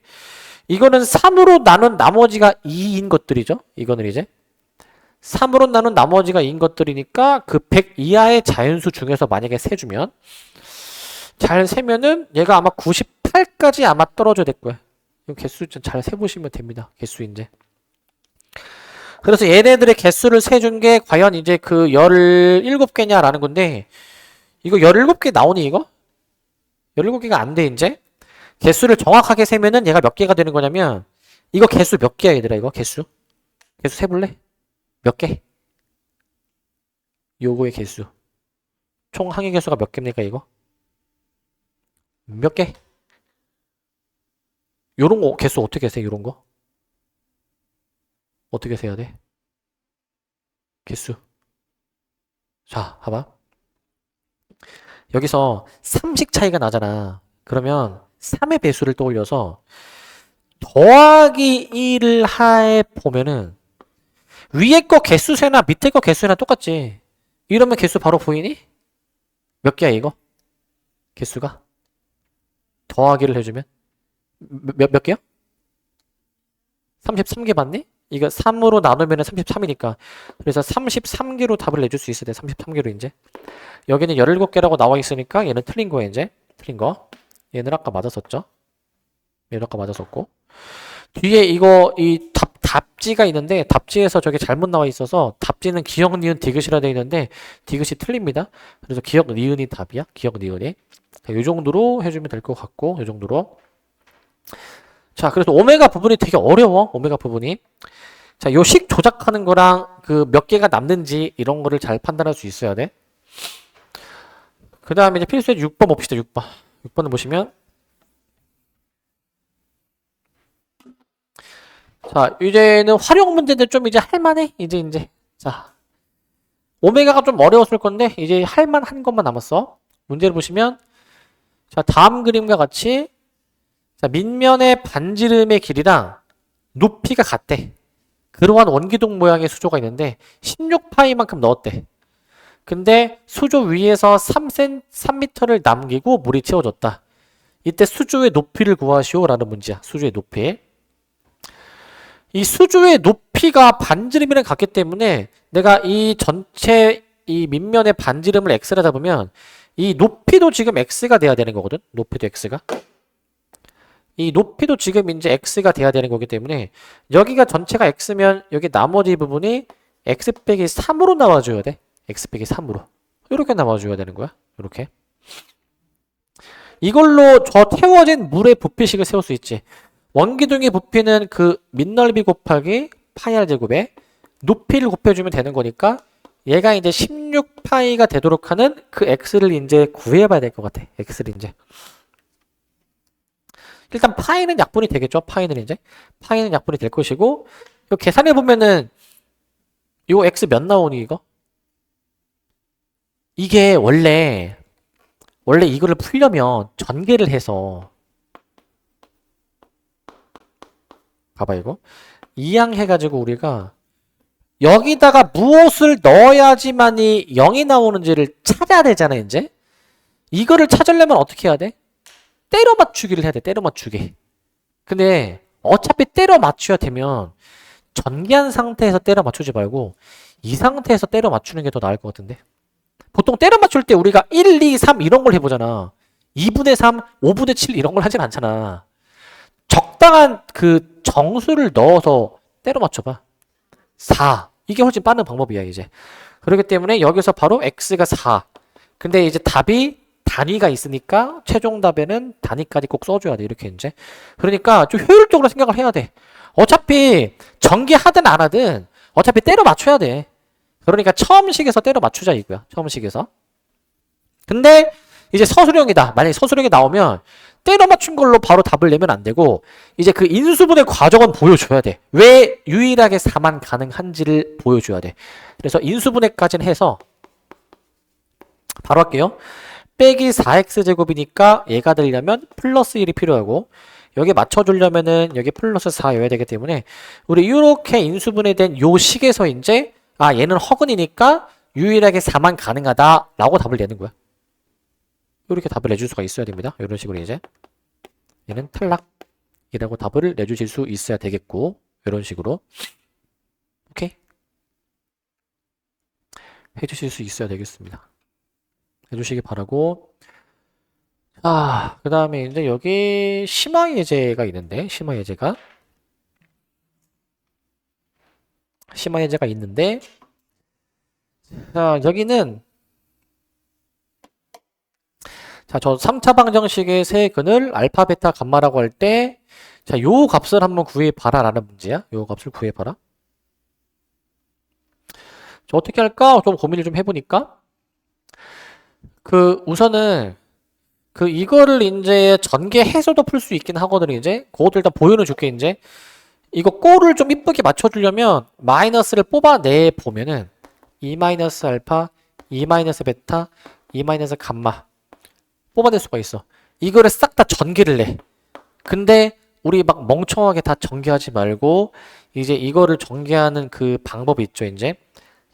이거는 3으로 나눈 나머지가 2인 것들이죠. 이거는 이제 3으로 나눈 나머지가 2인 것들이니까 그 100 이하의 자연수 중에서 만약에 세주면 잘 세면은 얘가 아마 98까지 아마 떨어져야 될 거야. 이 개수 좀 잘 세보시면 됩니다. 개수 이제. 그래서 얘네들의 개수를 세준 게 과연 이제 그 17개냐라는 건데 이거 17개 나오니 이거? 17개가 안 돼 이제? 개수를 정확하게 세면은 얘가 몇 개가 되는 거냐면 이거 개수 몇 개야 얘들아 이거 개수? 개수 세볼래? 몇 개? 요거의 개수 총 항의 개수가 몇 개입니까 이거? 몇 개? 요런 거 개수 어떻게 세 요런 거? 어떻게 세야 돼? 개수. 자, 봐봐. 여기서 3씩 차이가 나잖아. 그러면 3의 배수를 떠올려서 더하기 1을 하에 보면은 위에 거 개수세나 밑에 거 개수나 똑같지. 이러면 개수 바로 보이니? 몇 개야 이거? 개수가? 더하기를 해주면 몇 개야? 33개 맞니? 이거 3으로 나누면 33이니까 그래서 33개로 답을 내줄 수 있어야 돼. 33개로 이제 여기는 17개라고 나와 있으니까 얘는 틀린 거야 이제. 틀린 거. 얘는 아까 맞았었죠? 얘는 아까 맞았었고 뒤에 이거 이 답지가 있는데 답지에서 저게 잘못 나와 있어서 답지는 기억 니은 디귿이라 되어 있는데 디귿이 틀립니다. 그래서 기억 니은이 답이야. 기억 니은이. 자, 이 정도로 해주면 될 것 같고 이 정도로. 자, 그래서 오메가 부분이 되게 어려워. 오메가 부분이. 자, 요 식 조작하는 거랑 그 몇 개가 남는지 이런 거를 잘 판단할 수 있어야 돼. 그 다음에 이제 필수의 6번 봅시다. 6번. 6번을 보시면 자, 이제는 활용 문제들 좀 이제 할만해. 이제. 자, 오메가가 좀 어려웠을 건데 이제 할만한 것만 남았어. 문제를 보시면 자, 다음 그림과 같이 자, 밑면의 반지름의 길이랑 높이가 같대. 그러한 원기둥 모양의 수조가 있는데 16파이만큼 넣었대. 근데 수조 위에서 3m를 남기고 물이 채워졌다. 이때 수조의 높이를 구하시오 라는 문제야. 수조의 높이. 이 수조의 높이가 반지름이랑 같기 때문에 내가 이 전체 이 밑면의 반지름을 x라 잡으면 이 높이도 지금 x가 돼야 되는 거거든. 높이도 x가. 이 높이도 지금 이제 x가 돼야 되는 거기 때문에 여기가 전체가 x면 여기 나머지 부분이 x 빼기 3으로 나와줘야 돼. x 빼기 3으로. 이렇게 나와줘야 되는 거야. 이렇게. 이걸로 저 태워진 물의 부피식을 세울 수 있지. 원기둥의 부피는 그 밑넓이 곱하기 파이 r 제곱에 높이를 곱해주면 되는 거니까 얘가 이제 16파이가 되도록 하는 그 x를 이제 구해봐야 될 것 같아. x를 이제. 일단 파이는 약분이 되겠죠. 파이는 약분이 될 것이고 이거 계산해 보면은 이거 x 몇 나오니 이거? 이게 원래 이거를 풀려면 전개를 해서 봐봐 이거 이항 해가지고 우리가 여기다가 무엇을 넣어야지만이 0이 나오는지를 찾아야 되잖아 이제. 이거를 찾으려면 어떻게 해야 돼? 때려 맞추기를 해야 돼. 때려 맞추기. 근데 어차피 때려 맞춰야 되면 전개한 상태에서 때려 맞추지 말고 이 상태에서 때려 맞추는 게 더 나을 것 같은데. 보통 때려 맞출 때 우리가 1, 2, 3 이런 걸 해보잖아. 2분의 3, 5분의 7 이런 걸 하진 않잖아. 적당한 그 정수를 넣어서 때려 맞춰봐. 4. 이게 훨씬 빠른 방법이야 이제. 그렇기 때문에 여기서 바로 x가 4. 근데 이제 답이 단위가 있으니까 최종 답에는 단위까지 꼭 써줘야 돼. 이렇게 이제. 그러니까 좀 효율적으로 생각을 해야 돼. 어차피 전개하든 안 하든 어차피 때려 맞춰야 돼. 그러니까 처음식에서 때려 맞추자 이거야. 처음식에서. 근데 이제 서술형이다. 만약에 서술형이 나오면 때려 맞춘 걸로 바로 답을 내면 안 되고 이제 그 인수분해 과정은 보여줘야 돼. 왜 유일하게 4만 가능한지를 보여줘야 돼. 그래서 인수분해까지는 해서 바로 할게요. 빼기 4x제곱이니까 얘가 되려면 플러스 1이 필요하고 여기 맞춰주려면은 여기 플러스 4여야 되기 때문에 우리 이렇게 인수분해된 요 식에서 이제 얘는 허근이니까 유일하게 4만 가능하다라고 답을 내는 거야. 이렇게 답을 내줄 수가 있어야 됩니다. 이런 식으로 이제 얘는 탈락이라고 답을 내주실 수 있어야 되겠고 이런 식으로 오케이 해주실 수 있어야 되겠습니다. 해주시기 바라고. 그 다음에 이제 여기 심화예제가 있는데 심화예제가 있는데 자 여기는 자, 저 3차 방정식의 세 근을 알파, 베타, 감마라고 할 때, 자, 요 값을 한번 구해봐라 라는 문제야. 요 값을 구해봐라. 저 어떻게 할까? 좀 고민을 좀 해보니까, 우선은, 이거를 이제 전개해서도 풀 수 있긴 하거든, 이제. 그것도 일단 보여는 줄게, 이제. 이거 꼴을 좀 이쁘게 맞춰주려면, 마이너스를 뽑아내 보면은, 2 마이너스 알파, 2 마이너스 베타, 2 마이너스 감마. 뽑아낼 수가 있어. 이거를 싹 다 전개를 내. 근데 우리 막 멍청하게 다 전개하지 말고 이제 이거를 전개하는 그 방법이 있죠. 이제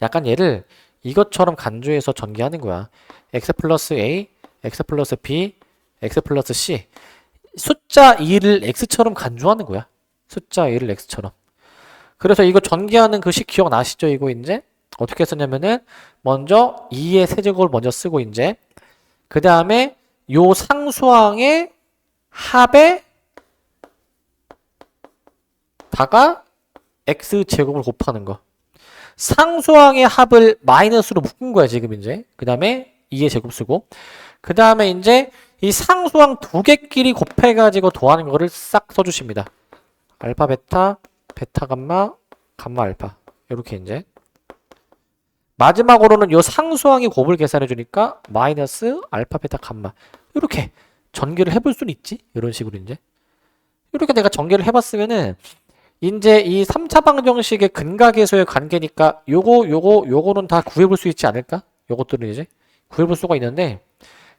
약간 얘를 이것처럼 간주해서 전개하는 거야. x 플러스 a, x 플러스 b, x 플러스 c. 숫자 2를 x처럼 간주하는 거야. 숫자 2를 x처럼. 그래서 이거 전개하는 그 식 기억나시죠? 이거 이제 어떻게 썼냐면은 먼저 2의 세제곱을 먼저 쓰고 이제 그 다음에 요 상수항의 합의 다가 x제곱을 곱하는 거. 상수항의 합을 마이너스로 묶은 거야, 지금 이제. 그 다음에 2의 제곱 쓰고. 그 다음에 이제 이 상수항 두 개끼리 곱해가지고 더하는 거를 싹 써주십니다. 알파, 베타, 베타, 감마, 감마, 알파. 이렇게 이제. 마지막으로는 요 상수항의 곱을 계산해 주니까 마이너스 알파, 베타, 감마. 이렇게 전개를 해볼 수는 있지. 이런 식으로 이제. 이렇게 내가 전개를 해봤으면은 이제 이 3차 방정식의 근각에서의 관계니까 요거는 다 구해볼 수 있지 않을까? 요것들은 이제 구해볼 수가 있는데,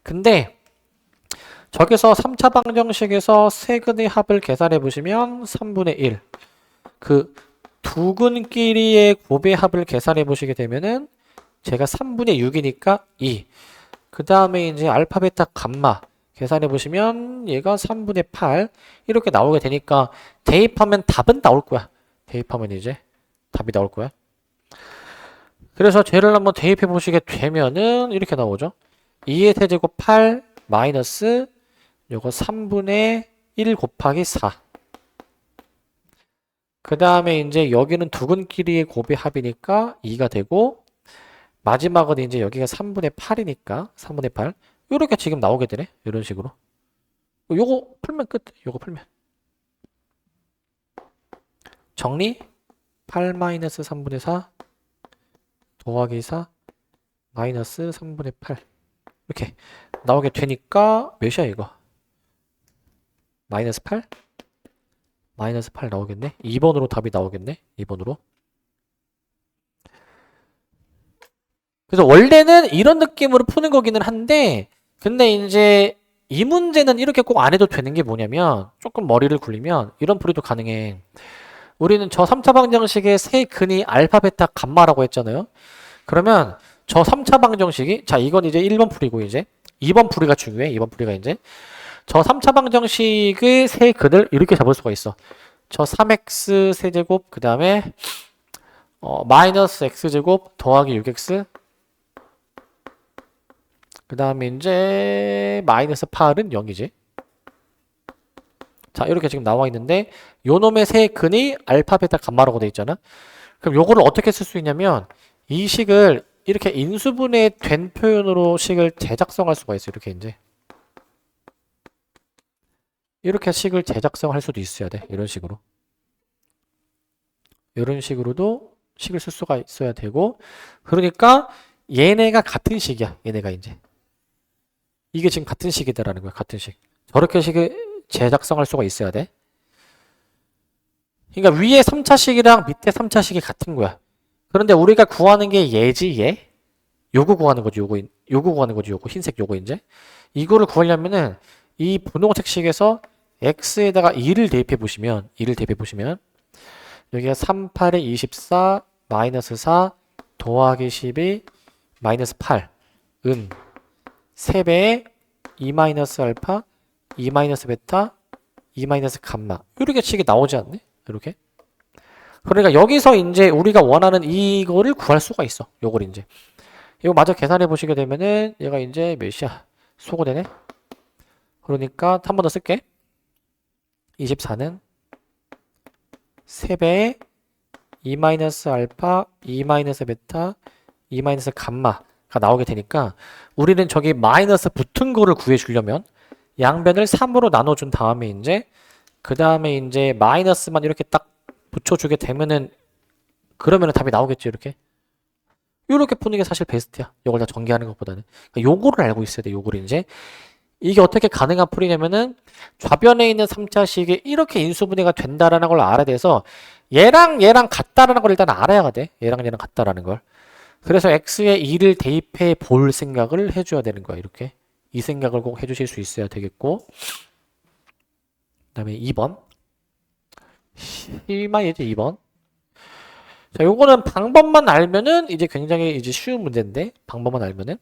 근데 저기서 3차 방정식에서 세근의 합을 계산해 보시면 3분의 1. 그 두 근끼리의 곱의 합을 계산해 보시게 되면은 제가 3분의 6이니까 2. 그 다음에 이제 알파, 베타, 감마 계산해 보시면 얘가 3분의 8 이렇게 나오게 되니까 대입하면 답은 나올 거야. 대입하면 이제 답이 나올 거야. 그래서 쟤를 한번 대입해 보시게 되면은 이렇게 나오죠. 2의 세제곱 8 마이너스 요거 3분의 1 곱하기 4. 그 다음에 이제 여기는 두 근끼리의 곱의 합이니까 2가 되고, 마지막은 이제 여기가 3분의 8이니까 3분의 8. 요렇게 지금 나오게 되네. 이런 식으로. 요거 풀면 끝. 요거 풀면. 정리. 8 마이너스 3분의 4 더하기 4 마이너스 3분의 8. 이렇게 나오게 되니까 몇이야 이거? 마이너스 8? 마이너스 8 나오겠네. 2번으로 답이 나오겠네. 2번으로. 그래서 원래는 이런 느낌으로 푸는 거기는 한데, 근데 이제 이 문제는 이렇게 꼭 안 해도 되는 게 뭐냐면, 조금 머리를 굴리면 이런 풀이도 가능해. 우리는 저 3차 방정식의 세 근이 알파, 베타, 감마라고 했잖아요. 그러면 저 3차 방정식이, 자 이건 이제 1번 풀이고, 이제 2번 풀이가 중요해. 2번 풀이가 이제 저 3차 방정식의 세 근을 이렇게 잡을 수가 있어. 저 3x 세제곱 그 다음에 마이너스 x제곱 더하기 6x 그 다음에 이제 마이너스 8은 0이지. 자 이렇게 지금 나와 있는데 요 놈의 세 근이 알파, 베타, 감마라고 돼 있잖아. 그럼 요거를 어떻게 쓸 수 있냐면 이 식을 이렇게 인수분해 된 표현으로 식을 재작성할 수가 있어. 이렇게 이제 이렇게 식을 재작성할 수도 있어야 돼. 이런 식으로. 이런 식으로도 식을 쓸 수가 있어야 되고, 그러니까 얘네가 같은 식이야. 얘네가 이제 이게 지금 같은 식이다라는 거야. 같은 식. 저렇게 식을 재작성할 수가 있어야 돼. 그러니까 위에 3차식이랑 밑에 3차식이 같은 거야. 그런데 우리가 구하는 게 얘지 얘. 요거 구하는 거지. 요거 구하는 거지. 요거 흰색 요거 이제 이거를 구하려면은 이 분홍색식에서 x에다가 2를 대입해 보시면 여기가 3, 8에 24 마이너스 4 더하기 12 마이너스 8은 3배에 2 마이너스 알파 2 마이너스 베타 2 마이너스 감마 이렇게 식이 나오지 않네? 이렇게. 그러니까 여기서 이제 우리가 원하는 이거를 구할 수가 있어. 요걸 이제 이거 마저 계산해 보시게 되면은 얘가 이제 몇이야? 소거되네? 그러니까 한 번 더 쓸게. 24는 3배에 2 마이너스 알파 2 마이너스 베타 2 마이너스 감마가 나오게 되니까 우리는 저기 마이너스 붙은 거를 구해 주려면 양변을 3으로 나눠준 다음에 이제 그 다음에 이제 마이너스만 이렇게 딱 붙여주게 되면은 그러면은 답이 나오겠죠. 이렇게 푸는 게 사실 베스트야. 이걸 다 전개하는 것보다는. 그러니까 요거를 알고 있어야 돼. 요거를 이제 이게 어떻게 가능한 풀이냐면은 좌변에 있는 3차식이 이렇게 인수분해가 된다라는 걸 알아야 돼서 얘랑 같다라는 걸 일단 알아야 돼. 얘랑 같다라는 걸. 그래서 x에 2를 대입해 볼 생각을 해줘야 되는 거야. 이렇게. 이 생각을 꼭 해주실 수 있어야 되겠고. 그 다음에 2번. 실마이지 2번. 자, 요거는 방법만 알면은 이제 굉장히 이제 쉬운 문제인데, 방법만 알면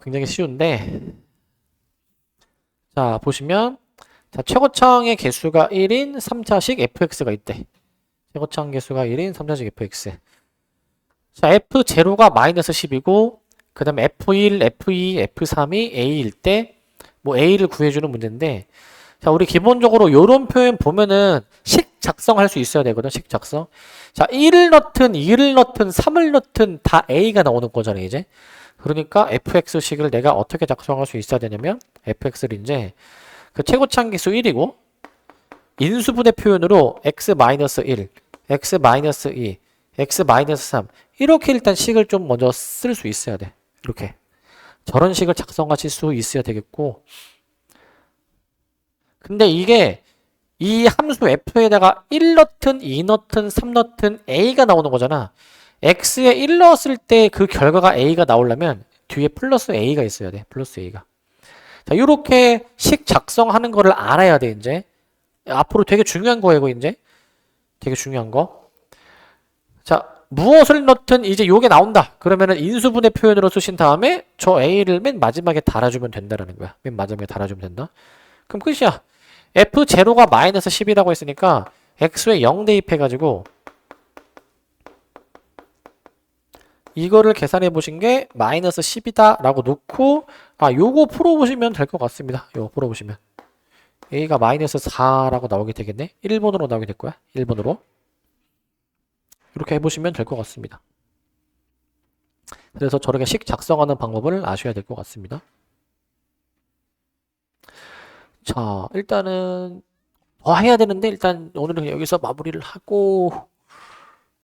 굉장히 쉬운데, 자, 보시면, 자, 최고창의 개수가 1인 3차식 fx가 있대. 최고창 개수가 1인 3차식 fx. 자, f0가 마이너스 10이고, 그 다음에 f1, f2, f3이 a일 때, 뭐 a를 구해주는 문제인데, 자, 우리 기본적으로 요런 표현 보면은 식 작성할 수 있어야 되거든, 식 작성. 자, 1을 넣든 2를 넣든 3을 넣든 다 A가 나오는 거잖아, 이제. 그러니까 fx식을 내가 어떻게 작성할 수 있어야 되냐면 fx를 이제 그 최고차항기수 1이고 인수분해 표현으로 x-1, x-2, x-3 이렇게 일단 식을 좀 먼저 쓸 수 있어야 돼. 이렇게. 저런 식을 작성하실 수 있어야 되겠고 근데 이게 이 함수 f에다가 1 넣든 2 넣든 3 넣든 a가 나오는 거잖아. x에 1 넣었을 때 그 결과가 a가 나오려면 뒤에 플러스 a가 있어야 돼. 플러스 a가. 자, 이렇게 식 작성하는 거를 알아야 돼, 이제. 앞으로 되게 중요한 거예요, 이거 이제. 되게 중요한 거. 자, 무엇을 넣든 이제 요게 나온다. 그러면은 인수분해 표현으로 쓰신 다음에 저 a를 맨 마지막에 달아주면 된다라는 거야. 맨 마지막에 달아주면 된다. 그럼 끝이야. f0가 마이너스 10이라고 했으니까 x에 0 대입해가지고 이거를 계산해 보신 게 마이너스 10이다 라고 놓고 요거 풀어보시면 될 것 같습니다. 요거 풀어보시면 a가 마이너스 4라고 나오게 되겠네. 1번으로 나오게 될 거야. 1번으로 이렇게 해보시면 될 것 같습니다. 그래서 저렇게 식 작성하는 방법을 아셔야 될 것 같습니다. 자, 일단은 더 해야 되는데 일단 오늘은 여기서 마무리를 하고